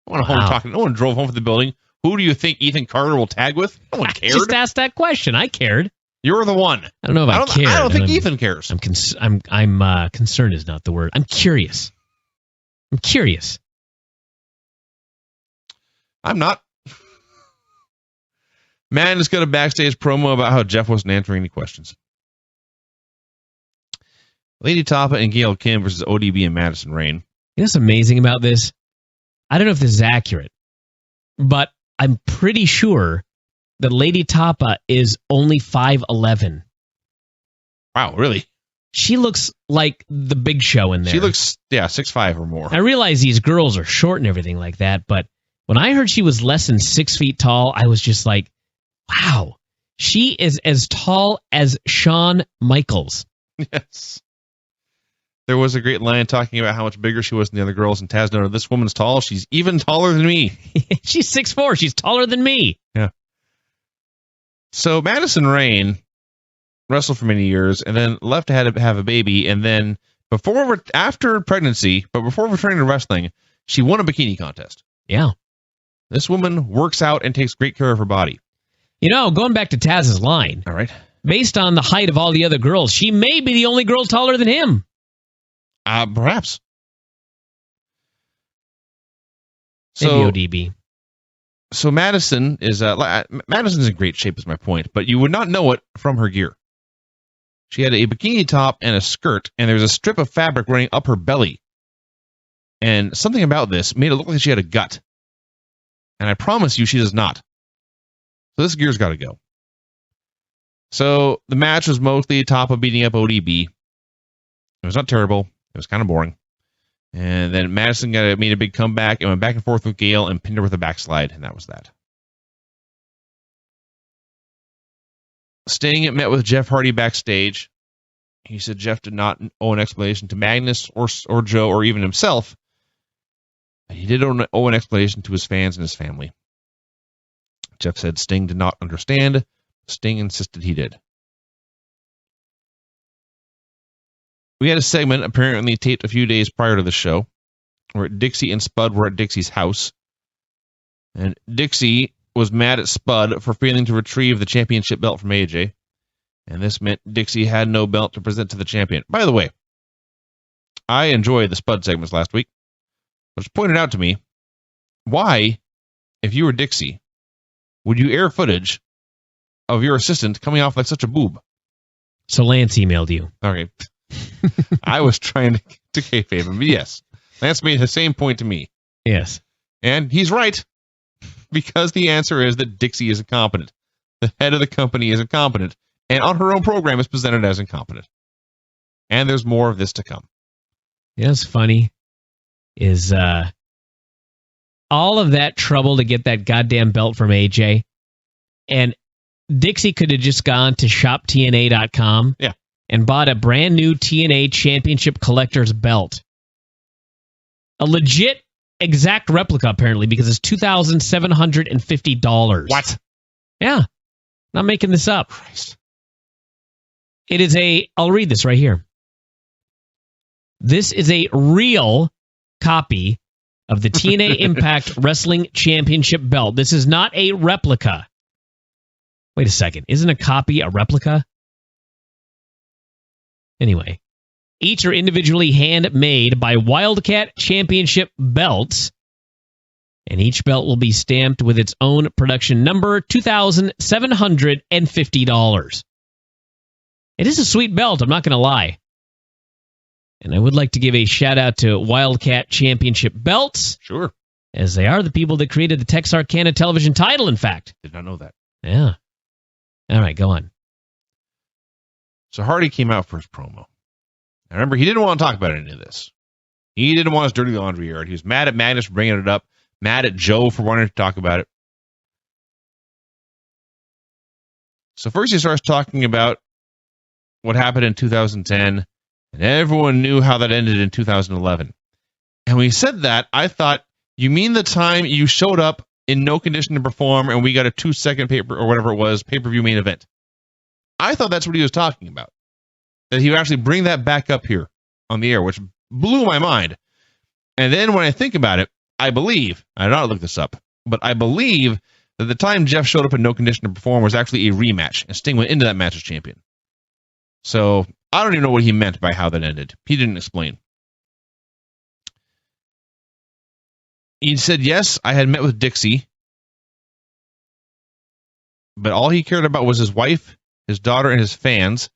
No one drove home from the building. Who do you think Ethan Carter will tag with? No one cared. I just asked that question. I cared. You're the one. I don't know if I cared. I don't think Ethan cares. I'm concerned is not the word. I'm curious. I'm not. Man has got a backstage promo about how Jeff wasn't answering any questions. Lady Tapa and Gail Kim versus ODB and Madison Rayne. You know what's amazing about this? I don't know if this is accurate, but I'm pretty sure that Lady Tapa is only 5'11". Wow, really? She looks like the Big Show in there. She looks, 6'5" or more. I realize these girls are short and everything like that, but when I heard she was less than 6 feet tall, I was just like, wow, she is as tall as Shawn Michaels. Yes. There was a great line talking about how much bigger she was than the other girls, and Taz noted, this woman's tall. She's even taller than me. She's 6'4". She's taller than me. Yeah. So Madison Rayne wrestled for many years and then left to have a baby, and then after pregnancy, but before returning to wrestling, she won a bikini contest. Yeah. This woman works out and takes great care of her body. You know, going back to Taz's line, all right, based on the height of all the other girls, she may be the only girl taller than him. Perhaps. Maybe ODB. So Madison is Madison's in great shape, is my point, but you would not know it from her gear. She had a bikini top and a skirt, and there's a strip of fabric running up her belly. And something about this made it look like she had a gut. And I promise you, she does not. So this gear's got to go. So the match was mostly Tapa beating up ODB. It was not terrible. It was kind of boring. And then Madison made a big comeback and went back and forth with Gail and pinned her with a backslide, and that was that. Sting met with Jeff Hardy backstage. He said Jeff did not owe an explanation to Magnus or Joe or even himself. He did owe an explanation to his fans and his family. Jeff said Sting did not understand. Sting insisted he did. We had a segment apparently taped a few days prior to the show where Dixie and Spud were at Dixie's house. And Dixie was mad at Spud for failing to retrieve the championship belt from AJ. And this meant Dixie had no belt to present to the champion. By the way, I enjoyed the Spud segments last week. It was pointed out to me, why, if you were Dixie, would you air footage of your assistant coming off like such a boob? So Lance emailed you. Okay. I was trying to kayfabe him, but yes. Lance made the same point to me. Yes. And he's right, because the answer is that Dixie is incompetent. The head of the company is incompetent, and on her own program is presented as incompetent. And there's more of this to come. You know what's funny is all of that trouble to get that goddamn belt from AJ, and Dixie could have just gone to shoptna.com and bought a brand new TNA Championship Collector's belt. A legit exact replica, apparently, because it's $2,750. What? Yeah. Not making this up. Christ. It is I'll read this right here. This is a real copy of the TNA Impact Wrestling Championship belt. This is not a replica. Wait a second. Isn't a copy a replica? Anyway, each are individually handmade by Wildcat Championship belts, and each belt will be stamped with its own production number, $2,750. It is a sweet belt, I'm not going to lie. And I would like to give a shout-out to Wildcat Championship belts. Sure. As they are the people that created the Texarkana television title, in fact. Did not know that. Yeah. All right, go on. So Hardy came out for his promo. Now remember, he didn't want to talk about any of this. He didn't want his dirty laundry aired. He was mad at Magnus for bringing it up, mad at Joe for wanting to talk about it. So first he starts talking about what happened in 2010, and everyone knew how that ended in 2011. And when he said that, I thought, you mean the time you showed up in no condition to perform and we got a 2-second pay-per-view main event? I thought that's what he was talking about. That he would actually bring that back up here on the air, which blew my mind. And then when I think about it, I believe, I did not look this up, but I believe that the time Jeff showed up in no condition to perform was actually a rematch, and Sting went into that match as champion. So I don't even know what he meant by how that ended. He didn't explain. He said, yes, I had met with Dixie, but all he cared about was his wife, his daughter, and his fans.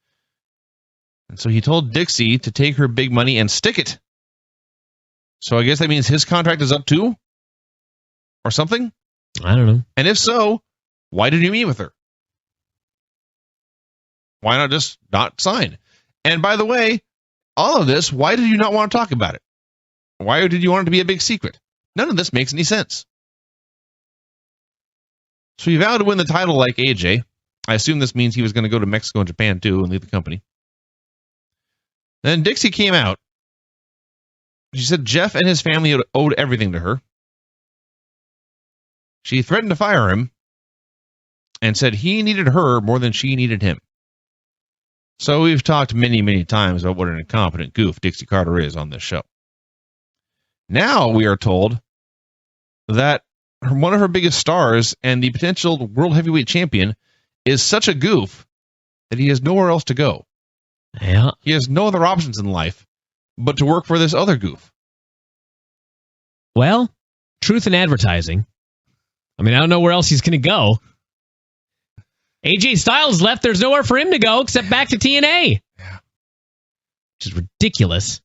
And so he told Dixie to take her big money and stick it. So I guess that means his contract is up too? Or something? I don't know. And if so, why did you meet with her? Why not just not sign? And by the way, all of this, why did you not want to talk about it? Why did you want it to be a big secret? None of this makes any sense. So he vowed to win the title like AJ. I assume this means he was going to go to Mexico and Japan too and leave the company. Then Dixie came out. She said Jeff and his family owed everything to her. She threatened to fire him and said he needed her more than she needed him. So we've talked many, many times about what an incompetent goof Dixie Carter is on this show. Now we are told that one of her biggest stars and the potential world heavyweight champion is such a goof that he has nowhere else to go. Yeah. He has no other options in life but to work for this other goof. Well, truth in advertising. I mean, I don't know where else he's going to go. AJ Styles left. There's nowhere for him to go except back to TNA. Yeah. Which is ridiculous.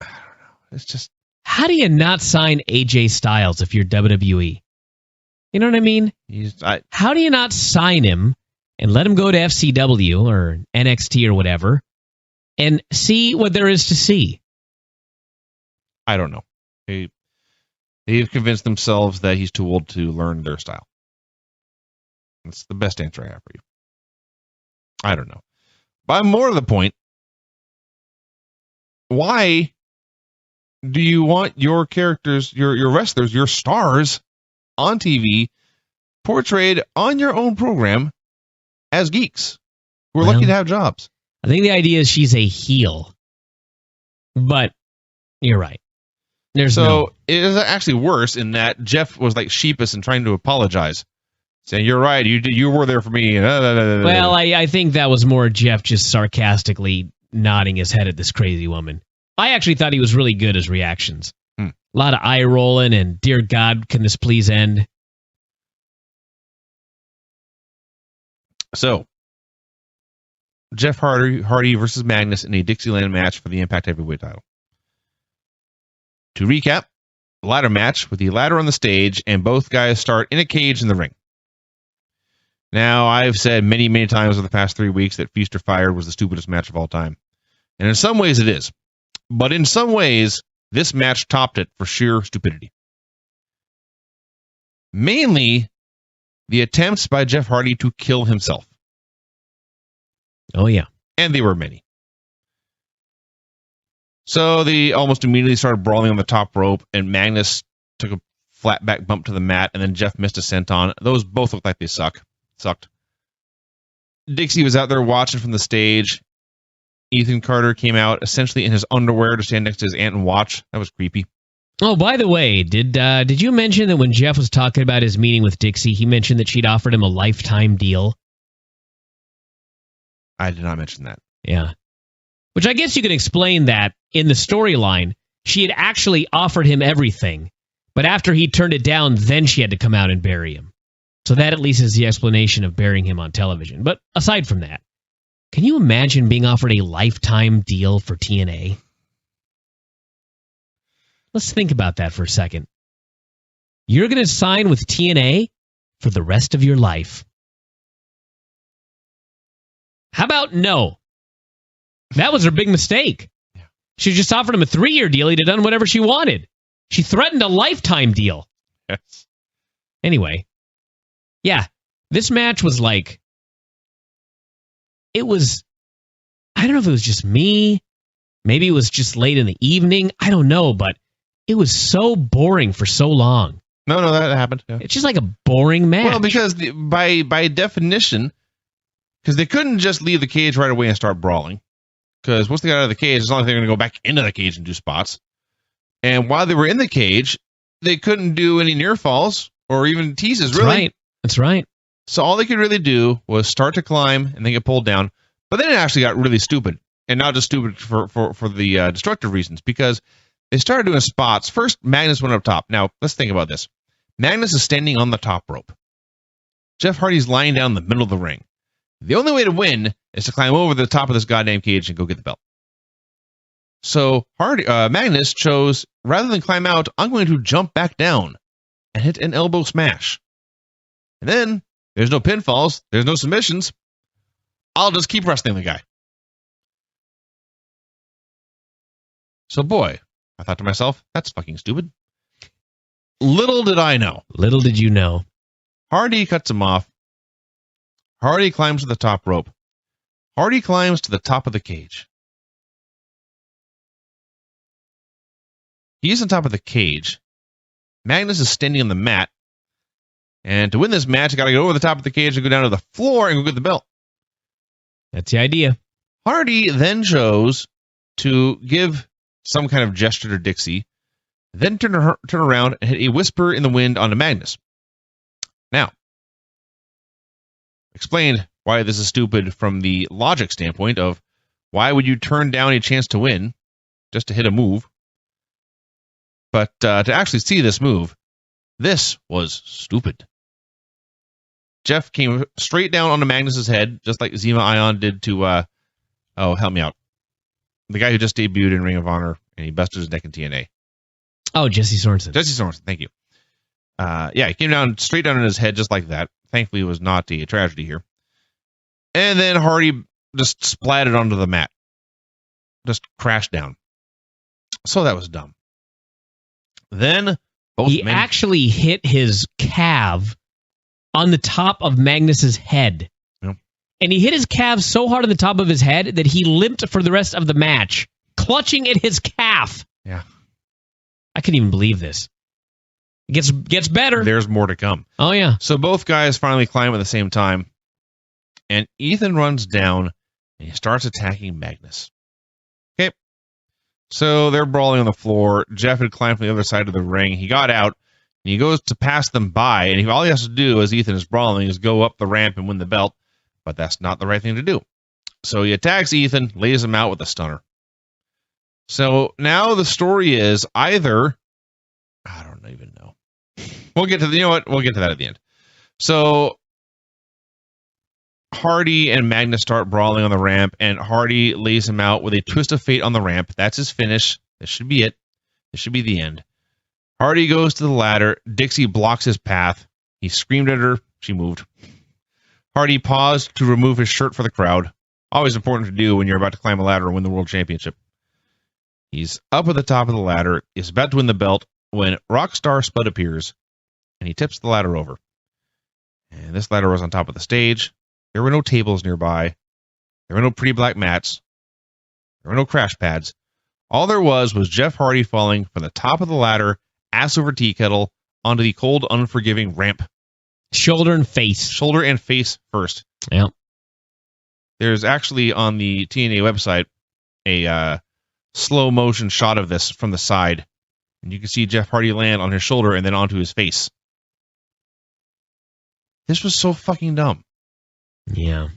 I don't know. It's just... How do you not sign AJ Styles if you're WWE? You know what I mean? How do you not sign him and let him go to FCW or NXT or whatever and see what there is to see? I don't know. They've convinced themselves that he's too old to learn their style. That's the best answer I have for you. I don't know. But more to the point, why do you want your characters, your wrestlers, your stars on TV portrayed on your own program as geeks who are lucky to have jobs? I think the idea is she's a heel. But you're right. It is actually worse in that Jeff was like sheepish and trying to apologize, saying, "You're right, you were there for me." Well, I think that was more Jeff just sarcastically nodding his head at this crazy woman. I actually thought he was really good as reactions. A lot of eye rolling and, dear God, can this please end? So, Jeff Hardy versus Magnus in a Dixieland match for the Impact Heavyweight title. To recap, ladder match with the ladder on the stage and both guys start in a cage in the ring. Now, I've said many, many times over the past 3 weeks that Feast or Fired was the stupidest match of all time. And in some ways it is. But in some ways, this match topped it for sheer stupidity. Mainly, the attempts by Jeff Hardy to kill himself. Oh, yeah. And they were many. So they almost immediately started brawling on the top rope, and Magnus took a flat back bump to the mat, and then Jeff missed a senton. Those both looked like they sucked. Dixie was out there watching from the stage. Ethan Carter came out essentially in his underwear to stand next to his aunt and watch. That was creepy. Oh, by the way, did you mention that when Jeff was talking about his meeting with Dixie, he mentioned that she'd offered him a lifetime deal? I did not mention that. Yeah. Which I guess you can explain that in the storyline, she had actually offered him everything, but after he turned it down, then she had to come out and bury him. So that at least is the explanation of burying him on television. But aside from that, can you imagine being offered a lifetime deal for TNA? Let's think about that for a second. You're going to sign with TNA for the rest of your life. How about no? That was her big mistake. Yeah. She just offered him a 3-year deal. He'd have done whatever she wanted. She threatened a lifetime deal. Yes. Anyway, yeah, this match was like, it was, I don't know if it was just me. Maybe it was just late in the evening. I don't know, but It was so boring for so long. No, that happened. Yeah. It's just like a boring match. Well, because by definition, because they couldn't just leave the cage right away and start brawling. Because once they got out of the cage, it's not like they're going to go back into the cage and do spots. And while they were in the cage, they couldn't do any near falls or even teases, That's really. right. That's right. So all they could really do was start to climb and then get pulled down. But then it actually got really stupid. And not just stupid for the destructive reasons, because they started doing spots. First, Magnus went up top. Now, let's think about this. Magnus is standing on the top rope. Jeff Hardy's lying down in the middle of the ring. The only way to win is to climb over the top of this goddamn cage and go get the belt. So Magnus chose, rather than climb out, I'm going to jump back down and hit an elbow smash. And then, there's no pinfalls, there's no submissions. I'll just keep wrestling the guy. So boy, I thought to myself, that's fucking stupid. Little did I know. Little did you know. Hardy cuts him off. Hardy climbs to the top rope. Hardy climbs to the top of the cage. He's on top of the cage. Magnus is standing on the mat. And to win this match, you got to get over the top of the cage and go down to the floor and go get the belt. That's the idea. Hardy then chose to give some kind of gesture to Dixie, then turn around and hit a whisper in the wind onto Magnus. Now, explain why this is stupid from the logic standpoint of why would you turn down a chance to win just to hit a move? But to actually see this move, this was stupid. Jeff came straight down onto Magnus's head, just like Zema Ion did to, help me out. The guy who just debuted in Ring of Honor, and he busted his neck in TNA. Oh, Jesse Sorensen. Jesse Sorensen, thank you. He came down straight down on his head just like that. Thankfully, it was not a tragedy here. And then Hardy just splatted onto the mat. Just crashed down. So that was dumb. Then he actually hit his calf on the top of Magnus's head. Yep. And he hit his calf so hard on the top of his head that he limped for the rest of the match, clutching at his calf. Yeah. I couldn't even believe this. It gets better. There's more to come. Oh, yeah. So both guys finally climb at the same time. And Ethan runs down and he starts attacking Magnus. Okay. So they're brawling on the floor. Jeff had climbed from the other side of the ring. He got out and he goes to pass them by. And all he has to do as Ethan is brawling is go up the ramp and win the belt. But that's not the right thing to do. So he attacks Ethan, lays him out with a stunner. So now the story is either, I don't even know. We'll get to We'll get to that at the end. So Hardy and Magnus start brawling on the ramp, and Hardy lays him out with a twist of fate on the ramp. That's his finish. This should be it. This should be the end. Hardy goes to the ladder. Dixie blocks his path. He screamed at her. She moved. Hardy paused to remove his shirt for the crowd. Always important to do when you're about to climb a ladder and win the world championship. He's up at the top of the ladder. He's about to win the belt when Rockstar Spud appears, and he tips the ladder over. And this ladder was on top of the stage. There were no tables nearby. There were no pretty black mats. There were no crash pads. All there was Jeff Hardy falling from the top of the ladder, ass over tea kettle, onto the cold, unforgiving ramp. Shoulder and face. Shoulder and face first. Yeah. There's actually on the TNA website a slow motion shot of this from the side. And you can see Jeff Hardy land on his shoulder and then onto his face. This was so fucking dumb. Yeah.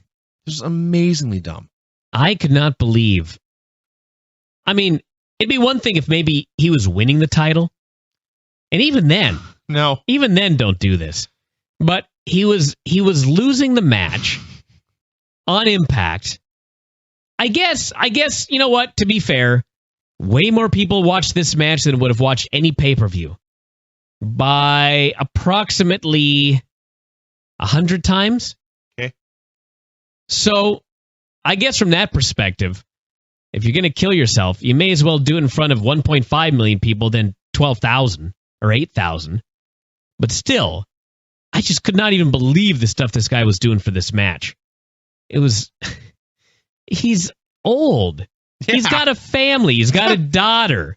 This was amazingly dumb. I could not believe. I mean, it'd be one thing if maybe he was winning the title. And even then. No. Even then, don't do this. But he was losing the match on Impact. I guess, you know what, to be fair, way more people watched this match than would have watched any pay-per-view. By approximately 100 times. Okay. So, I guess from that perspective, if you're going to kill yourself, you may as well do it in front of 1.5 million people than 12,000 or 8,000. But still, I just could not even believe the stuff this guy was doing for this match. It was... He's old. Yeah. He's got a family. He's got a daughter.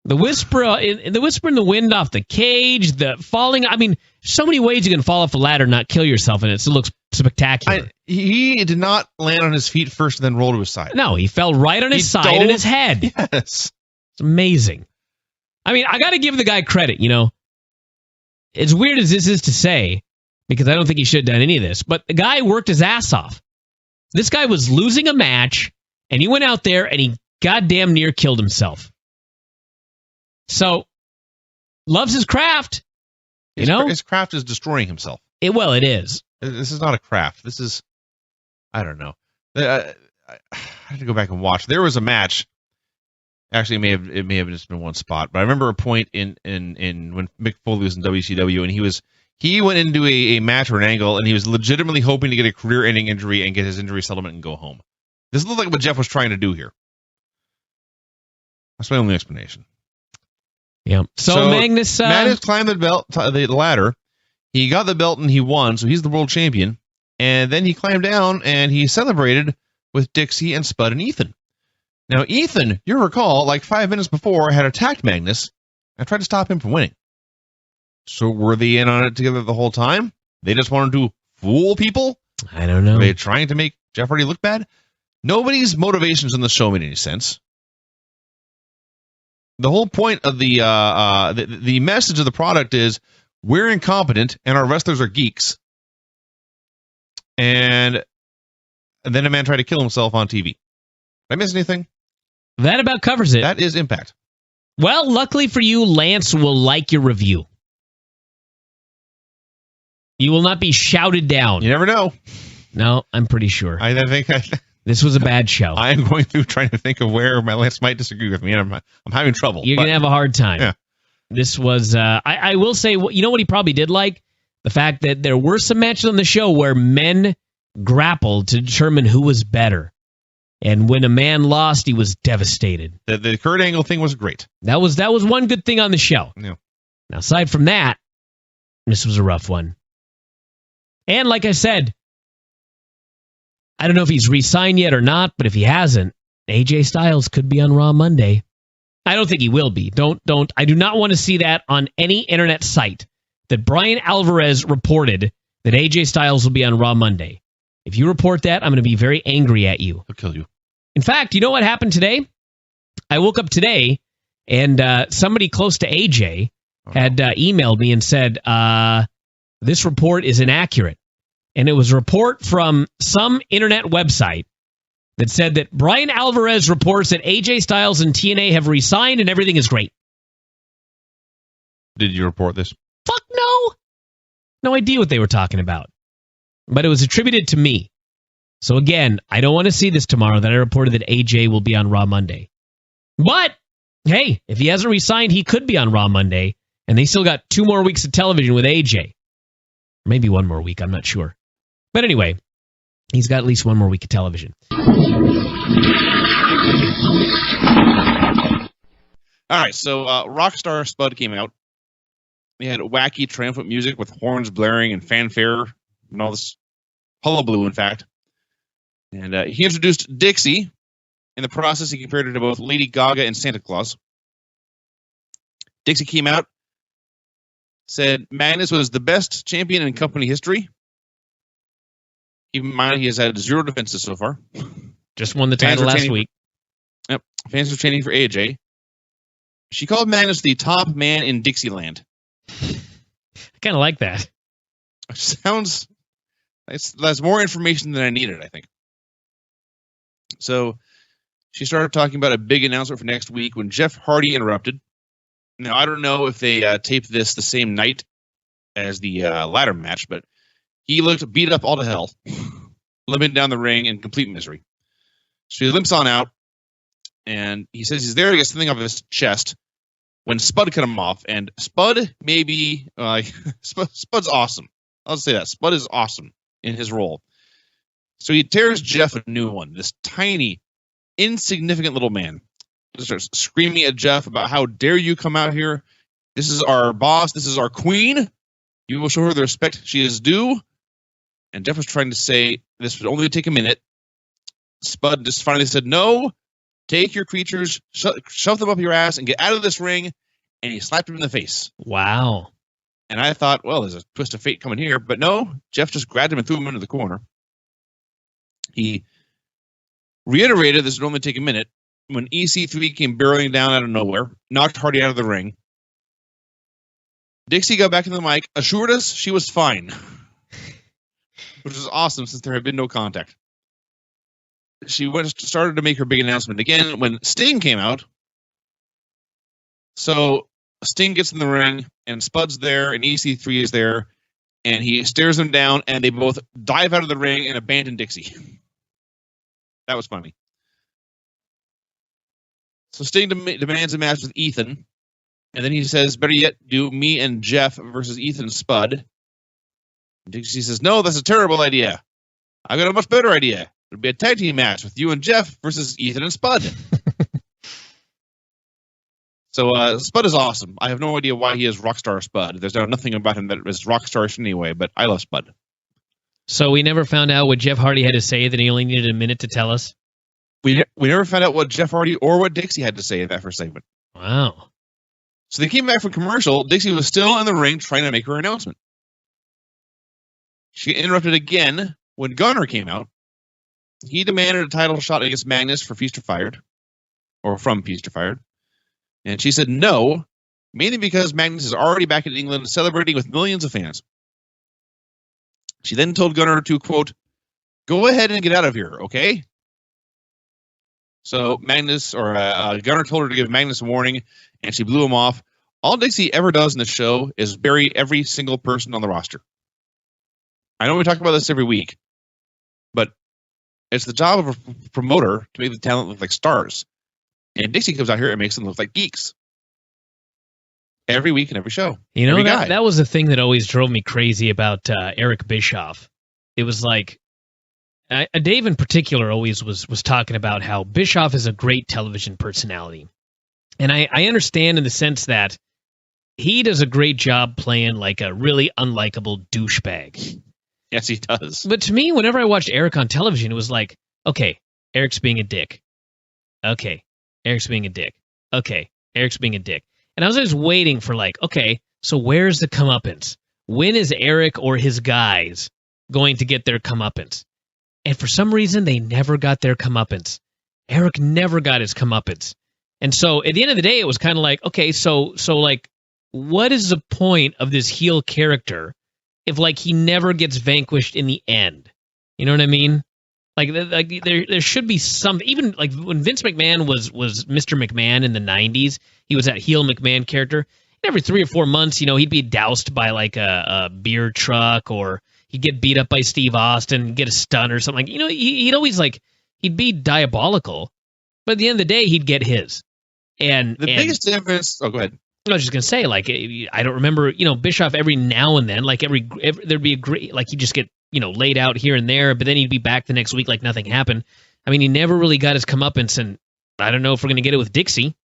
The whisper in the wind off the cage, the falling. I mean, so many ways you can fall off a ladder and not kill yourself, and it still looks spectacular. He did not land on his feet first and then roll to his side. No, he fell right on his side and his head. Yes. It's amazing. I mean, I got to give the guy credit, As weird as this is to say, because I don't think he should have done any of this, but the guy worked his ass off. This guy was losing a match, and he went out there and he goddamn near killed himself. So, loves his craft. His craft is destroying himself. It is. This is not a craft. This is, I don't know. I had to go back and watch. There was a match. Actually, it may have just been one spot, but I remember a point in when Mick Foley was in WCW, and he went into a match or an angle, and he was legitimately hoping to get a career-ending injury and get his injury settlement and go home. This looked like what Jeff was trying to do here. That's my only explanation. Yeah. So Magnus climbed the ladder. He got the belt and he won, so he's the world champion. And then he climbed down and he celebrated with Dixie and Spud and Ethan. Now, Ethan, you recall, like 5 minutes before, had attacked Magnus and tried to stop him from winning. So were they in on it together the whole time? They just wanted to fool people? I don't know. Were they trying to make Jeff Hardy look bad? Nobody's motivations in the show made any sense. The whole point of the message of the product is we're incompetent and our wrestlers are geeks. And then a man tried to kill himself on TV. Did I miss anything? That about covers it. That is Impact. Well, luckily for you, Lance will like your review. You will not be shouted down. You never know. No, I'm pretty sure. I think this was a bad show. I am going through trying to think of where my Lance might disagree with me, and I'm having trouble. You're going to have a hard time. Yeah. This was, I will say, you know what he probably did like? The fact that there were some matches on the show where men grappled to determine who was better. And when a man lost, he was devastated. The Kurt Angle thing was great. That was one good thing on the show. Yeah. Now, aside from that, this was a rough one. And like I said, I don't know if he's re-signed yet or not, but if he hasn't, AJ Styles could be on Raw Monday. I don't think he will be. I do not want to see that on any internet site that Brian Alvarez reported that AJ Styles will be on Raw Monday. If you report that, I'm going to be very angry at you. He'll kill you. In fact, you know what happened today? I woke up today and somebody close to AJ had emailed me and said, this report is inaccurate. And it was a report from some internet website that said that Brian Alvarez reports that AJ Styles and TNA have re-signed and everything is great. Did you report this? Fuck no. No idea what they were talking about. But it was attributed to me. So again, I don't want to see this tomorrow that I reported that AJ will be on Raw Monday. But, hey, if he hasn't re-signed, he could be on Raw Monday. And they still got 2 more weeks of television with AJ. Maybe 1 more week, I'm not sure. But anyway, he's got at least 1 more week of television. All right, so Rockstar Spud came out. He had wacky, triumphant music with horns blaring and fanfare and all this hullabaloo, in fact. And he introduced Dixie. In the process, he compared her to both Lady Gaga and Santa Claus. Dixie came out, said Magnus was the best champion in company history. Keep in mind, he has had 0 defenses so far. Just won the title last week. Yep. Fans are chanting for AJ. She called Magnus the top man in Dixieland. I kind of like that. That's more information than I needed, I think. So she started talking about a big announcement for next week when Jeff Hardy interrupted. Now, I don't know if they taped this the same night as the ladder match, but he looked beat up all to hell, limping down the ring in complete misery. So he limps on out, and he says he's there to get something off his chest when Spud cut him off. And Spud Spud's awesome. I'll say that. Spud is awesome in his role. So he tears Jeff a new one, this tiny, insignificant little man. He starts screaming at Jeff about how dare you come out here. This is our boss. This is our queen. You will show her the respect she is due. And Jeff was trying to say this would only take a minute. Spud just finally said, no, Take your creatures, shove them up your ass, and get out of this ring. And he slapped him in the face. Wow. And I thought, well, there's a twist of fate coming here. But no, Jeff just grabbed him and threw him into the corner. He reiterated this would only take a minute when EC3 came barreling down out of nowhere, knocked Hardy out of the ring. Dixie got back in the mic, assured us she was fine, which was awesome since there had been no contact. She started to make her big announcement again when Sting came out. So Sting gets in the ring, and Spud's there, and EC3 is there, and he stares them down, and they both dive out of the ring and abandon Dixie. That was funny. So Sting demands a match with Ethan, and then he says, better yet, do me and Jeff versus Ethan and Spud. Dixie says, no, that's a terrible idea. I got a much better idea. It'll be a tag team match with you and Jeff versus Ethan and Spud. So Spud is awesome. I have no idea why he is Rockstar Spud. There's nothing about him that is Rockstarish anyway, but I love Spud. So we never found out what Jeff Hardy had to say, that he only needed a minute to tell us? We never found out what Jeff Hardy or what Dixie had to say in that first segment. Wow. So they came back from commercial. Dixie was still in the ring trying to make her announcement. She interrupted again when Gunner came out. He demanded a title shot against Magnus for Feast or Fired, or from Feast or Fired. And she said no, mainly because Magnus is already back in England celebrating with millions of fans. She then told Gunner to, quote, go ahead and get out of here, okay? So Gunner told her to give Magnus a warning, and she blew him off. All Dixie ever does in the show is bury every single person on the roster. I know we talk about this every week, but it's the job of a promoter to make the talent look like stars. And Dixie comes out here and makes them look like geeks. Every week and every show. You know, that was the thing that always drove me crazy about Eric Bischoff. It was like, Dave in particular always was talking about how Bischoff is a great television personality. And I understand in the sense that he does a great job playing like a really unlikable douchebag. Yes, he does. But to me, whenever I watched Eric on television, it was like, okay, Eric's being a dick. Okay, Eric's being a dick. Okay, Eric's being a dick. And I was just waiting for like, okay, so where's the comeuppance? When is Eric or his guys going to get their comeuppance? And for some reason, they never got their comeuppance. Eric never got his comeuppance. And so at the end of the day, it was kind of like, okay, so like, what is the point of this heel character if like he never gets vanquished in the end? You know what I mean? Like there should be some, even like when Vince McMahon was Mr. McMahon in the 90s, he was that heel McMahon character. Every 3 or 4 months, you know, he'd be doused by like a beer truck, or he'd get beat up by Steve Austin, get a stun or something. Like, you know, he'd always like, he'd be diabolical, but at the end of the day, he'd get his. And the biggest difference, oh, go ahead. I was just going to say, like, I don't remember, you know, Bischoff every now and then, like every there'd be a great, like he'd just get, you know, laid out here and there, but then he'd be back the next week like nothing happened. I mean, he never really got his comeuppance, and I don't know if we're going to get it with Dixie.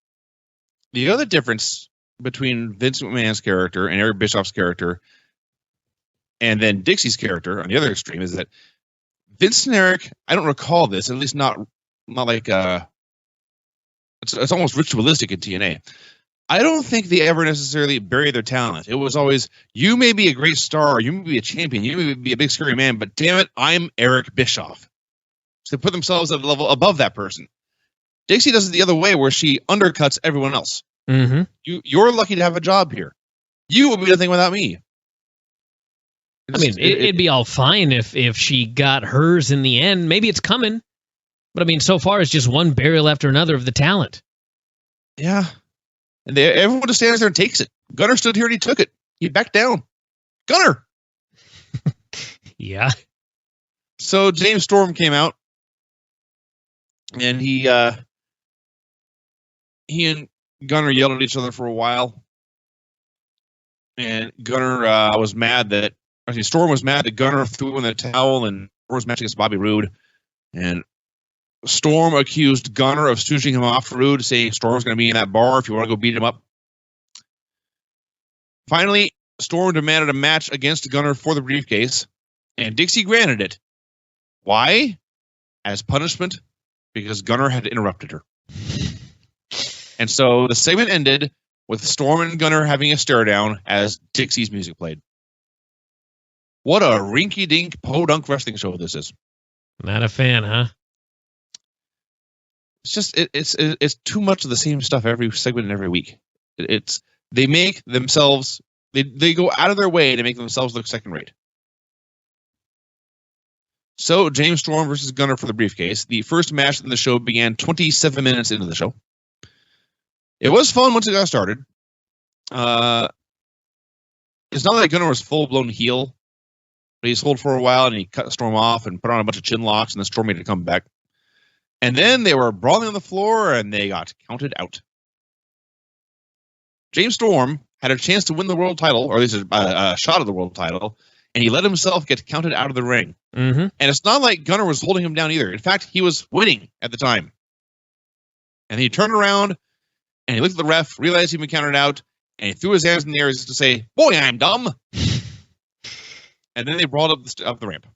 The other difference between Vince McMahon's character and Eric Bischoff's character, and then Dixie's character on the other extreme, is that Vince and Eric, I don't recall this, at least not like it's almost ritualistic in TNA. I don't think they ever necessarily bury their talent. It was always, you may be a great star, you may be a champion, you may be a big scary man, but damn it, I'm Eric Bischoff. So they put themselves at a level above that person. Dixie does it the other way, where she undercuts everyone else. Mm-hmm. You're lucky to have a job here. You will be nothing without me. It'd be all fine if she got hers in the end. Maybe it's coming. But I mean, so far it's just one burial after another of the talent. Yeah. And everyone just stands there and takes it. Gunner stood here and he took it. He backed down. Gunner! Yeah. So James Storm came out, and he and Gunner yelled at each other for a while. And Gunner was mad that, Storm was mad that Gunner threw in the towel and was matching against Bobby Roode. And Storm accused Gunner of stooshing him off for Roode, saying Storm's going to be in that bar if you want to go beat him up. Finally, Storm demanded a match against Gunner for the briefcase, and Dixie granted it. Why? As punishment, because Gunner had interrupted her. And so the segment ended with Storm and Gunner having a stare down as Dixie's music played. What a rinky-dink podunk wrestling show this is. Not a fan, huh? It's just it's too much of the same stuff every segment and every week. They make themselves they go out of their way to make themselves look second rate. So James Storm versus Gunner for the briefcase. The first match in the show began 27 minutes into the show. It was fun once it got started. It's not like Gunner was full-blown heel. But he sold for a while, and he cut Storm off and put on a bunch of chin locks, and then Storm made a comeback. And then they were brawling on the floor, and they got counted out. James Storm had a chance to win the world title, or at least a shot at the world title, and he let himself get counted out of the ring. Mm-hmm. And it's not like Gunner was holding him down either. In fact, he was winning at the time. And he turned around, and he looked at the ref, realized he'd been counted out, and he threw his hands in the air as if to say, "Boy, I'm dumb." And then they brawled up the ramp.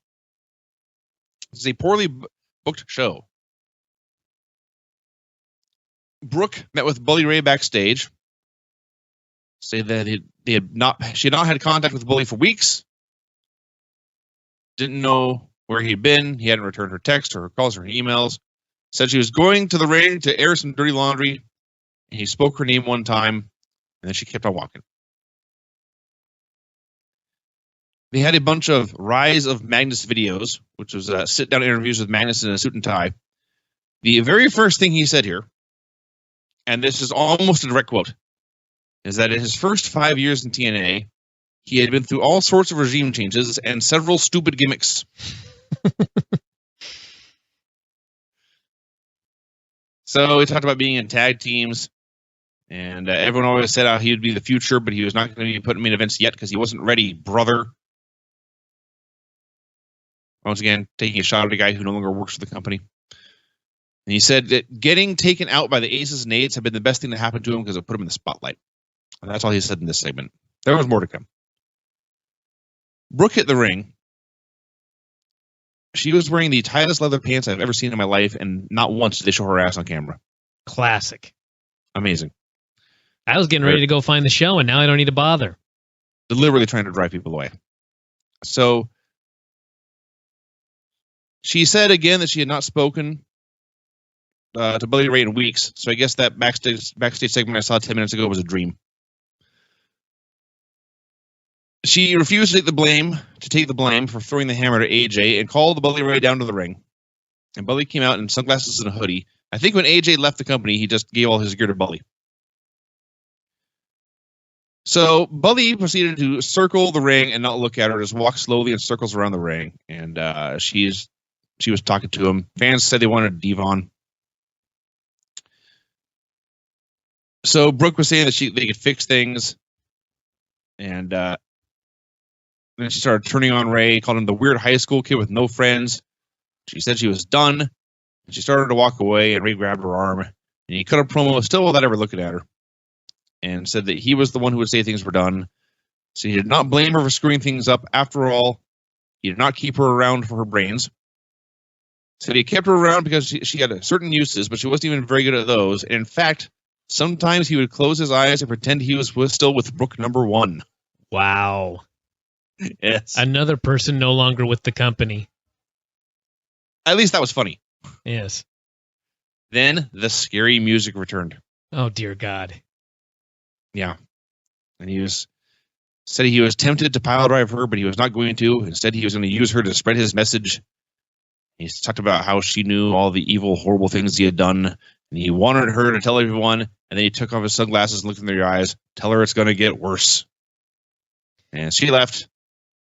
This is a poorly booked show. Brooke met with Bully Ray backstage. Say that she had not had contact with Bully for weeks. Didn't know where he'd been. He hadn't returned her texts or her calls or her emails. Said she was going to the ring to air some dirty laundry. And he spoke her name one time, and then she kept on walking. They had a bunch of Rise of Magnus videos, which was sit-down interviews with Magnus in a suit and tie. The very first thing he said here, and this is almost a direct quote, is that in his first 5 years in TNA, he had been through all sorts of regime changes and several stupid gimmicks. So he talked about being in tag teams, and everyone always said how he would be the future, but he was not going to be put in main events yet because he wasn't ready, brother. Once again, taking a shot at a guy who no longer works for the company. And he said that getting taken out by the Aces and Eights had been the best thing to happen to him because it put him in the spotlight. And that's all he said in this segment. There was more to come. Brooke hit the ring. She was wearing the tightest leather pants I've ever seen in my life, and not once did they show her ass on camera. Classic. Amazing. I was getting ready to go find the show, and now I don't need to bother. Deliberately trying to drive people away. So she said again that she had not spoken to Bully Ray in weeks, so I guess that backstage segment I saw 10 minutes ago was a dream. She refused to take the blame for throwing the hammer to AJ and called the Bully Ray down to the ring. And Bully came out in sunglasses and a hoodie. I think when AJ left the company, he just gave all his gear to Bully. So Bully proceeded to circle the ring and not look at her, just walk slowly in circles around the ring. And she was talking to him. Fans said they wanted Devon. So Brooke was saying that they could fix things. And then she started turning on Ray, called him the weird high school kid with no friends. She said she was done. And she started to walk away, and Ray grabbed her arm. And he cut a promo still without ever looking at her. And said that he was the one who would say things were done. So he did not blame her for screwing things up. After all, he did not keep her around for her brains. Said he kept her around because she had certain uses, but she wasn't even very good at those. And in fact, sometimes he would close his eyes and pretend he was still with Brooke number one. Wow. Yes. Another person no longer with the company. At least that was funny. Yes. Then the scary music returned. Oh, dear God. Yeah. And said he was tempted to pile drive her, but he was not going to. Instead, he was going to use her to spread his message. He talked about how she knew all the evil, horrible things he had done, and he wanted her to tell everyone, and then he took off his sunglasses and looked in their eyes, tell her it's going to get worse. And she left,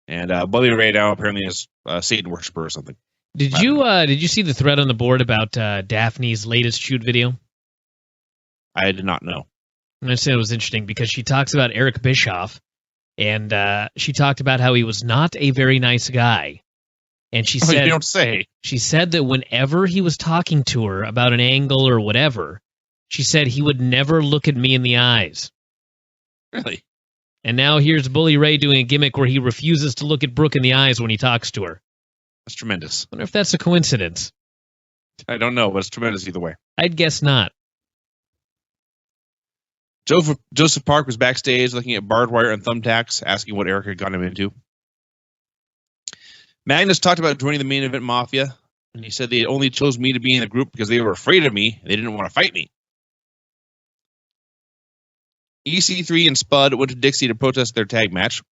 and Bully Ray now apparently is a Satan worshiper or something. Did you see the thread on the board about Daphne's latest shoot video? I did not know. I said it was interesting because she talks about Eric Bischoff, and she talked about how he was not a very nice guy. And she said, you don't say. She said that whenever he was talking to her about an angle or whatever, she said he would never look at me in the eyes. Really? And now here's Bully Ray doing a gimmick where he refuses to look at Brooke in the eyes when he talks to her. That's tremendous. I wonder if that's a coincidence. I don't know, but it's tremendous either way. I'd guess not. Joseph Park was backstage looking at barbed wire and thumbtacks, asking what Eric had gotten him into. Magnus talked about joining the main event Mafia, and he said they only chose me to be in the group because they were afraid of me. They didn't want to fight me. EC3 and Spud went to Dixie to protest their tag match.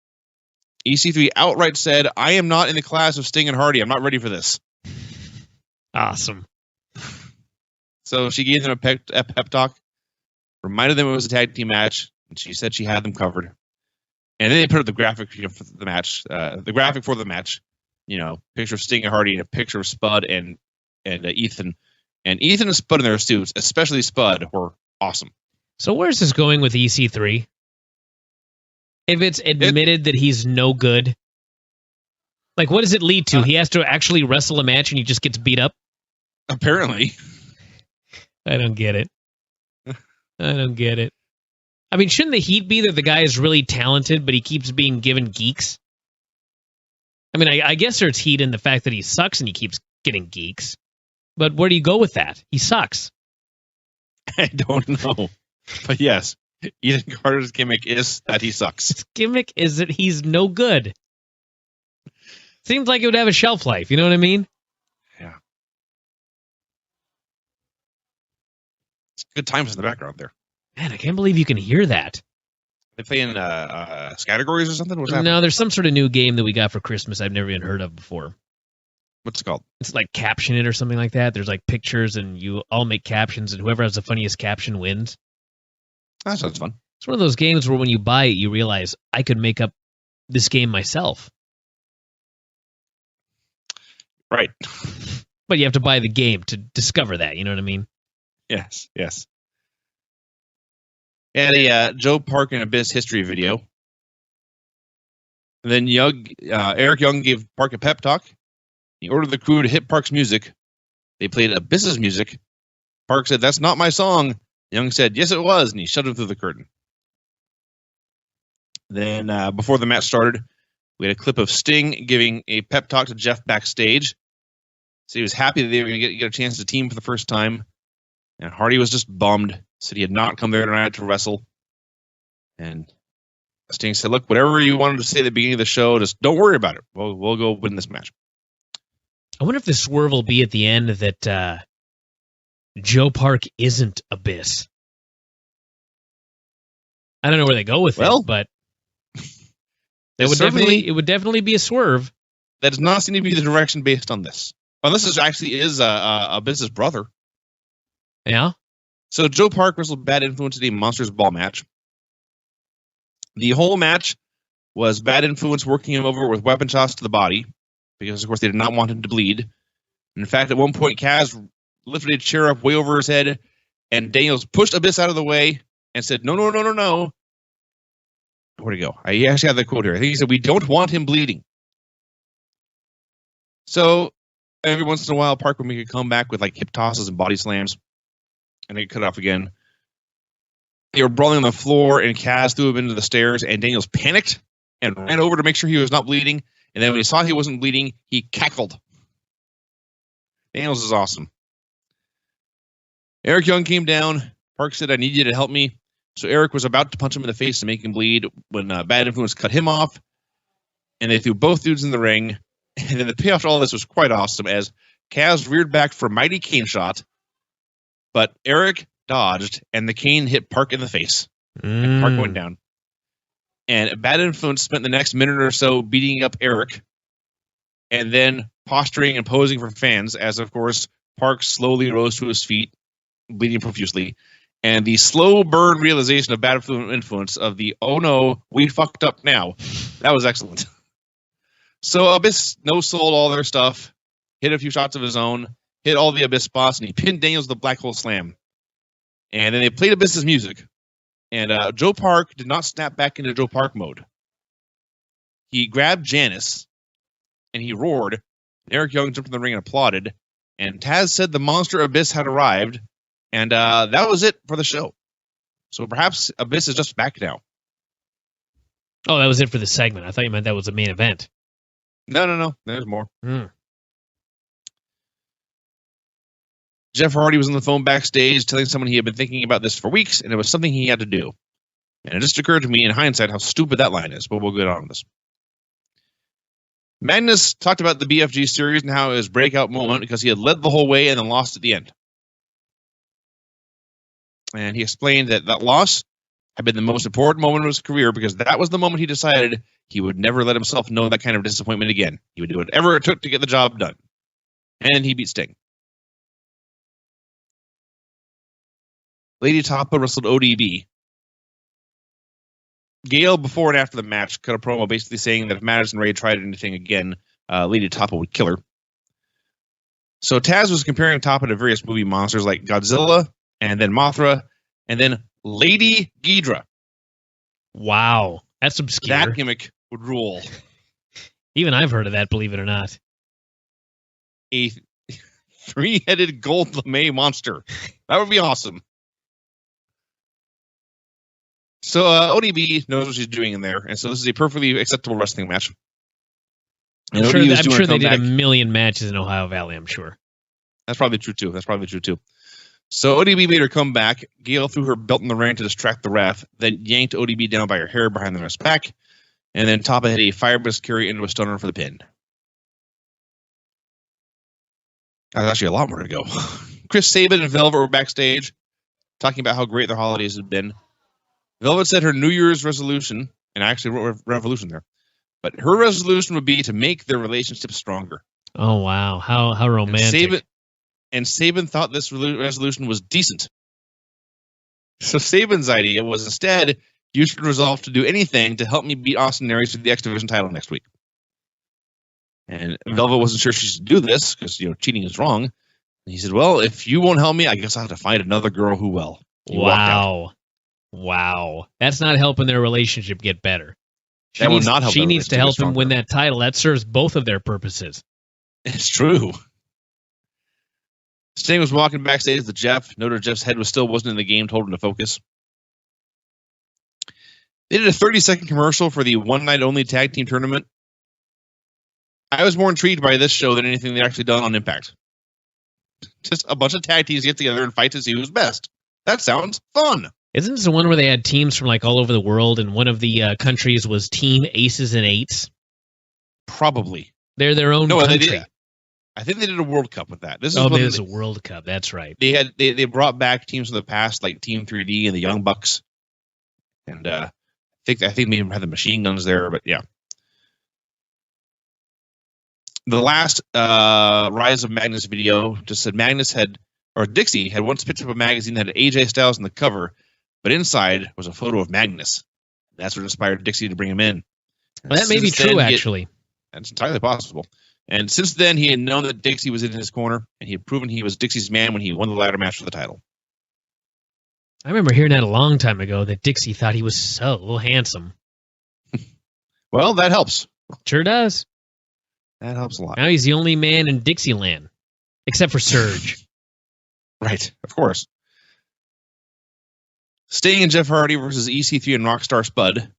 EC3 outright said, "I am not in the class of Sting and Hardy. I'm not ready for this." Awesome. So she gave them a pep talk, reminded them it was a tag team match, and she said she had them covered. And then they put up the graphic for the match, picture of Sting and Hardy and a picture of Spud and Ethan. And Ethan and Spud in their suits, especially Spud, were awesome. So where's this going with EC3? If it's admitted that he's no good, like what does it lead to? He has to actually wrestle a match and he just gets beat up? Apparently. I don't get it. I mean, shouldn't the heat be that the guy is really talented, but he keeps being given geeks? I mean, I guess there's heat in the fact that he sucks and he keeps getting geeks. But where do you go with that? He sucks. I don't know. But yes, Ethan Carter's gimmick is that he sucks. His gimmick is that he's no good. Seems like it would have a shelf life, you know what I mean? Yeah. It's good times in the background there. Man, I can't believe you can hear that. They playing categories or something? What's happening? No, there's some sort of new game that we got for Christmas I've never even heard of before. What's it called? It's like Caption It or something like that. There's like pictures and you all make captions and whoever has the funniest caption wins. That sounds fun. It's one of those games where when you buy it, you realize I could make up this game myself. Right. But you have to buy the game to discover that, you know what I mean? Yes. And a Joe Park and Abyss history video. And then Eric Young gave Park a pep talk. He ordered the crew to hit Park's music. They played Abyss's music. Park said, "That's not my song." Young said, "Yes, it was," and he shoved him through the curtain. Then, before the match started, we had a clip of Sting giving a pep talk to Jeff backstage. So he was happy that they were going to get a chance to team for the first time. And Hardy was just bummed. Said he had not come there tonight to wrestle. And Sting said, "Look, whatever you wanted to say at the beginning of the show, just don't worry about it. We'll go win this match." I wonder if the swerve will be at the end that Joe Park isn't Abyss. I don't know where they go with it, but it would definitely be a swerve. That does not seem to be the direction based on this. Unless this actually is Abyss's brother. Yeah. So Joe Park wrestled Bad Influence in a Monsters Ball match. The whole match was Bad Influence working him over with weapon shots to the body, because, of course, they did not want him to bleed. And in fact, at one point, Kaz lifted a chair up way over his head, and Daniels pushed Abyss out of the way and said, No. Where'd he go? I actually have that quote here. I think he said, "We don't want him bleeding." So every once in a while, Park would make a comeback with like hip tosses and body slams, and they cut off again. They were brawling on the floor, and Kaz threw him into the stairs, and Daniels panicked and ran over to make sure he was not bleeding. And then when he saw he wasn't bleeding, he cackled. Daniels is awesome. Eric Young came down. Park said, "I need you to help me." So Eric was about to punch him in the face to make him bleed when Bad Influence cut him off. And they threw both dudes in the ring. And then the payoff to all this was quite awesome as Kaz reared back for a mighty cane shot. But Eric dodged, and the cane hit Park in the face. And Park went down. And Bad Influence spent the next minute or so beating up Eric and then posturing and posing for fans as, of course, Park slowly rose to his feet, bleeding profusely. And the slow burn realization of Bad Influence of the, "Oh no, we fucked up now," that was excellent. So Abyss no-sold all their stuff, hit a few shots of his own, hit all the Abyss spots, and he pinned Daniels with the Black Hole Slam. And then they played Abyss's music. And Joe Park did not snap back into Joe Park mode. He grabbed Janice, and he roared. Eric Young jumped in the ring and applauded. And Taz said the monster Abyss had arrived. And that was it for the show. So perhaps Abyss is just back now. Oh, that was it for the segment. I thought you meant that was the main event. No. There's more. Jeff Hardy was on the phone backstage telling someone he had been thinking about this for weeks, and it was something he had to do. And it just occurred to me in hindsight how stupid that line is, but we'll get on with this. Magnus talked about the BFG series and how it was his breakout moment because he had led the whole way and then lost at the end. And he explained that that loss had been the most important moment of his career because that was the moment he decided he would never let himself know that kind of disappointment again. He would do whatever it took to get the job done. And he beat Sting. Lady Tapa wrestled ODB. Gail, before and after the match, cut a promo basically saying that if Madison Rayne tried anything again, Lady Tapa would kill her. So Taz was comparing Tapa to various movie monsters like Godzilla, and then Mothra, and then Lady Ghidra. Wow. That's obscure. That gimmick would rule. Even I've heard of that, believe it or not. A three-headed gold lame monster. That would be awesome. So ODB knows what she's doing in there, and so this is a perfectly acceptable wrestling match. And I'm ODB was sure they did comeback. a million matches in Ohio Valley, I'm sure. That's probably true, too. So ODB made her come back. Gail threw her belt in the ring to distract the ref, then yanked ODB down by her hair behind the ref's back, and then Tapa hit a firebrist carry into a stunner for the pin. There's actually a lot more to go. Chris Sabin and Velvet were backstage talking about how great their holidays had been. Velvet said her New Year's resolution, and I actually wrote revolution there, but her resolution would be to make their relationship stronger. Oh, wow. How romantic. And Sabin thought this resolution was decent. So Sabin's idea was instead, you should resolve to do anything to help me beat Austin Aries for the X Division title next week. And Velvet wasn't sure she should do this because, cheating is wrong. And he said, well, if you won't help me, I guess I'll have to find another girl who will. Wow. That's not helping their relationship get better. She needs to help him win that title. That serves both of their purposes. It's true. Sting was walking backstage with Jeff. Noted Jeff's head wasn't in the game, told him to focus. They did a 30-second commercial for the one-night-only tag team tournament. I was more intrigued by this show than anything they'd actually done on Impact. Just a bunch of tag teams get together and fight to see who's best. That sounds fun. Isn't this the one where they had teams from all over the world, and one of the countries was Team Aces and Eights? Probably. They're their own country. They did. I think they did a World Cup with that. This is a World Cup. That's right. They brought back teams from the past like Team 3D and the Young Bucks, and I think maybe had the Machine Guns there, but yeah. The last Rise of Magnus video just said Dixie had once picked up a magazine that had AJ Styles on the cover, but inside was a photo of Magnus. That's what inspired Dixie to bring him in. Well, that may be true, actually. That's entirely possible. And since then, he had known that Dixie was in his corner, and he had proven he was Dixie's man when he won the ladder match for the title. I remember hearing that a long time ago, that Dixie thought he was so handsome. Well, that helps. Sure does. That helps a lot. Now he's the only man in Dixieland, except for Surge. Right, of course. Sting and Jeff Hardy versus EC3 and Rockstar Spud.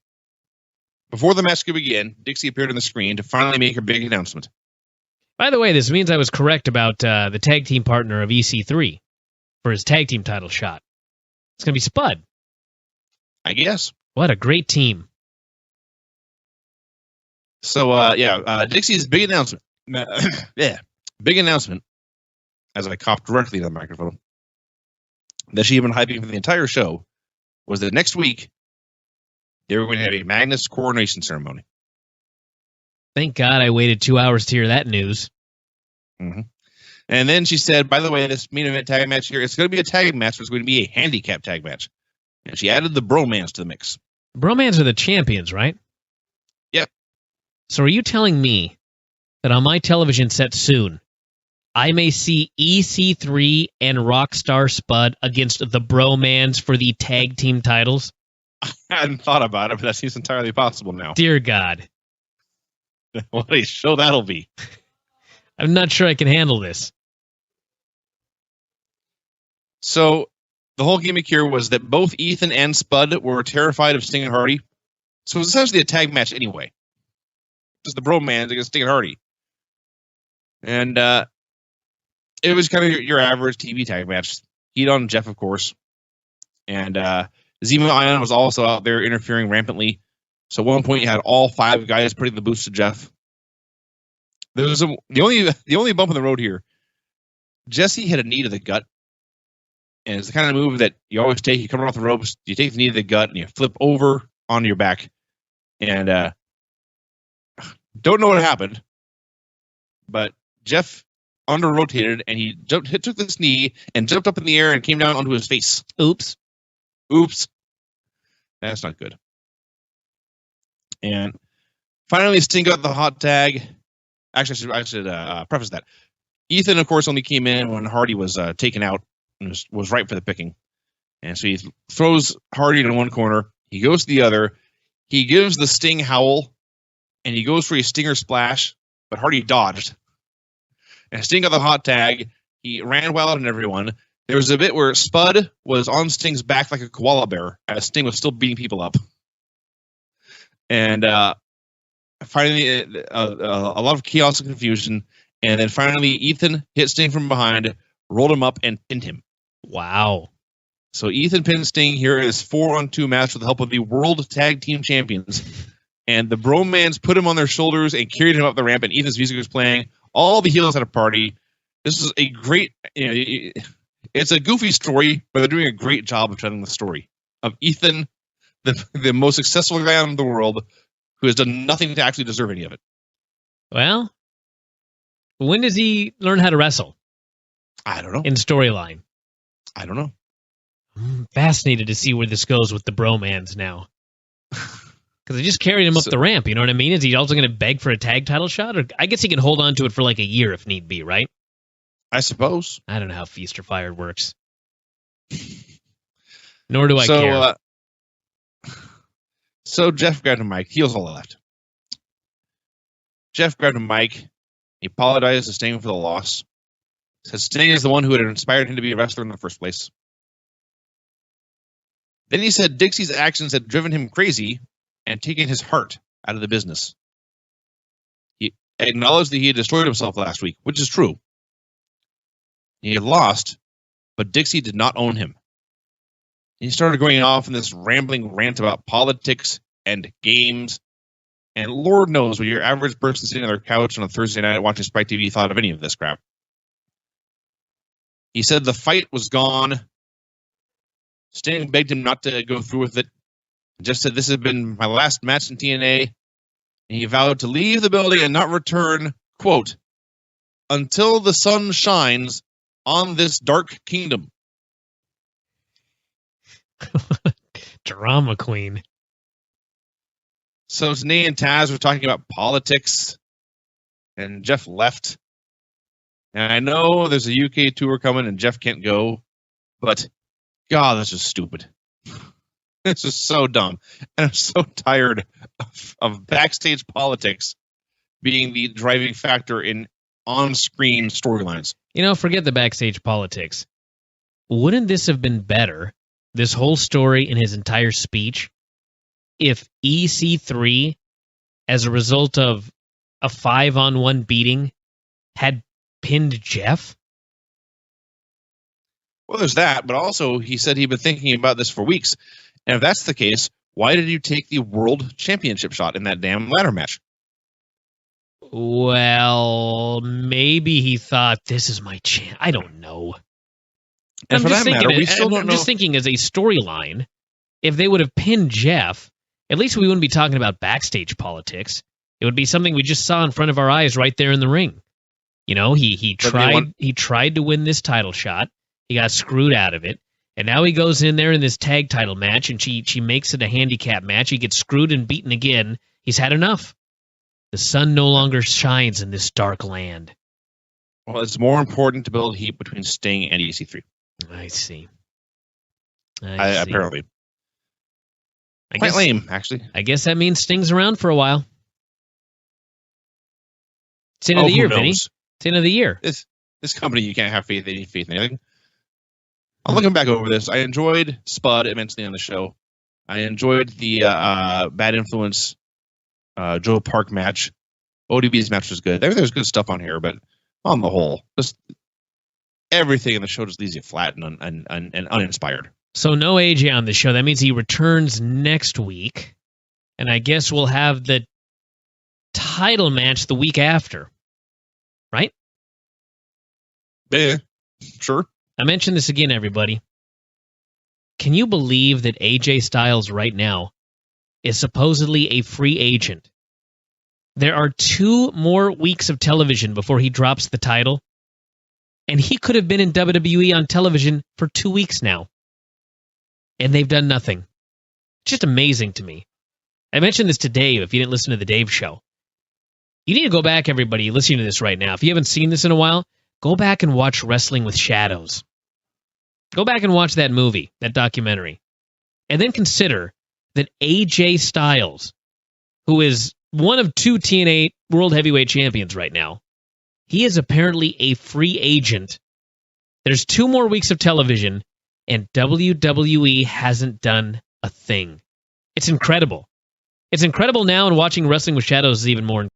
Before the match could begin, Dixie appeared on the screen to finally make her big announcement. By the way, this means I was correct about the tag team partner of EC3 for his tag team title shot. It's going to be Spud. I guess. What a great team. So, Dixie's big announcement. Big announcement, as I coughed directly into the microphone, that she had been hyping for the entire show, was that next week, they were going to have a Magnus coronation ceremony. Thank God I waited 2 hours to hear that news. Mm-hmm. And then she said, by the way, this main event tag match here, it's going to be a tag match, but it's going to be a handicap tag match. And she added the Bromans to the mix. Bromans are the champions, right? Yep. So are you telling me that on my television set soon, I may see EC3 and Rockstar Spud against the Bromans for the tag team titles? I hadn't thought about it, but that seems entirely possible now. Dear God. What a show that'll be. I'm not sure I can handle this. So the whole gimmick here was that both Ethan and Spud were terrified of Sting and Hardy. So it was essentially a tag match anyway. Just the Bromans against Sting and Hardy. And it was kind of your average TV tag match. Heat on Jeff, of course. And Zema Ion was also out there interfering rampantly. So at one point, you had all 5 guys putting the boots to Jeff. There was the only bump in the road here. Jesse had a knee to the gut. And it's the kind of move that you always take. You come off the ropes, you take the knee to the gut, and you flip over onto your back. And don't know what happened. But Jeff under-rotated, and he took this knee and jumped up in the air and came down onto his face. Oops. That's not good. And finally, Sting got the hot tag. Actually, I should preface that. Ethan, of course, only came in when Hardy was taken out and was ripe for the picking. And so he throws Hardy in one corner. He goes to the other. He gives the Sting howl, and he goes for a Stinger splash, but Hardy dodged. And Sting got the hot tag. He ran wild on everyone. There was a bit where Spud was on Sting's back like a koala bear, as Sting was still beating people up. And finally, a lot of chaos and confusion. And then finally, Ethan hit Sting from behind, rolled him up, and pinned him. Wow. So Ethan pinned Sting here in his 4-on-2 match with the help of the World Tag Team Champions. And the Bromans put him on their shoulders and carried him up the ramp, and Ethan's music was playing. All the heels had a party. This is a great... it's a goofy story, but they're doing a great job of telling the story of Ethan, the most successful guy in the world, who has done nothing to actually deserve any of it. Well, when does he learn how to wrestle? I don't know. In storyline. I don't know. I'm fascinated to see where this goes with the Bromans now. Because they just carried him up the ramp, you know what I mean? Is he also going to beg for a tag title shot? Or I guess he can hold on to it for like a year if need be, right? I suppose. I don't know how Feast or Fired works. Nor do I care. So Jeff grabbed a mic. Heels all left. Jeff grabbed a mic. He apologized to Sting for the loss. Said Sting is the one who had inspired him to be a wrestler in the first place. Then he said Dixie's actions had driven him crazy and taken his heart out of the business. He acknowledged that he had destroyed himself last week, which is true. He had lost, but Dixie did not own him. He started going off in this rambling rant about politics and games, and Lord knows what your average person sitting on their couch on a Thursday night watching Spike TV thought of any of this crap. He said the fight was gone. Sting begged him not to go through with it. Just said this had been my last match in TNA, and he vowed to leave the building and not return, quote, until the sun shines on this dark kingdom. Drama queen. So Tanay and Taz were talking about politics, and Jeff left. And I know there's a UK tour coming and Jeff can't go, but God, that's just stupid. This is so dumb. And I'm so tired of backstage politics being the driving factor in on-screen storylines. You know, forget the backstage politics. Wouldn't this have been better, this whole story and his entire speech, if EC3, as a result of a 5-on-1 beating, had pinned Jeff? Well, there's that, but also he said he'd been thinking about this for weeks. And if that's the case, why did you take the World Championship shot in that damn ladder match? Well, maybe he thought, this is my chance. I don't know. And I'm just thinking as a storyline, if they would have pinned Jeff, at least we wouldn't be talking about backstage politics. It would be something we just saw in front of our eyes right there in the ring. You know, he tried to win this title shot. He got screwed out of it. And now he goes in there in this tag title match, and she makes it a handicap match. He gets screwed and beaten again. He's had enough. The sun no longer shines in this dark land. Well, it's more important to build heat between Sting and EC3. I see. Apparently. Quite lame, actually. I guess that means Sting's around for a while. It's the end of the year, Vinny. It's the end of the year. This company, you can't have faith in anything. I'm looking back over this. I enjoyed Spud immensely on the show. I enjoyed the Bad Influence Joe Park match. ODB's match was good. There's good stuff on here, but on the whole, just everything in the show just leaves you flat and uninspired. So no AJ on the show. That means he returns next week. And I guess we'll have the title match the week after. Right? Yeah, sure. I mentioned this again, everybody. Can you believe that AJ Styles right now is supposedly a free agent? There are 2 more weeks of television before he drops the title. And he could have been in WWE on television for 2 weeks now. And they've done nothing. Just amazing to me. I mentioned this to Dave, if you didn't listen to the Dave show. You need to go back, everybody, listening to this right now. If you haven't seen this in a while, go back and watch Wrestling with Shadows. Go back and watch that movie, that documentary. And then consider that AJ Styles, who is one of 2 TNA World Heavyweight Champions right now, he is apparently a free agent. There's 2 more weeks of television, and WWE hasn't done a thing. It's incredible. It's incredible now, and watching Wrestling with Shadows is even more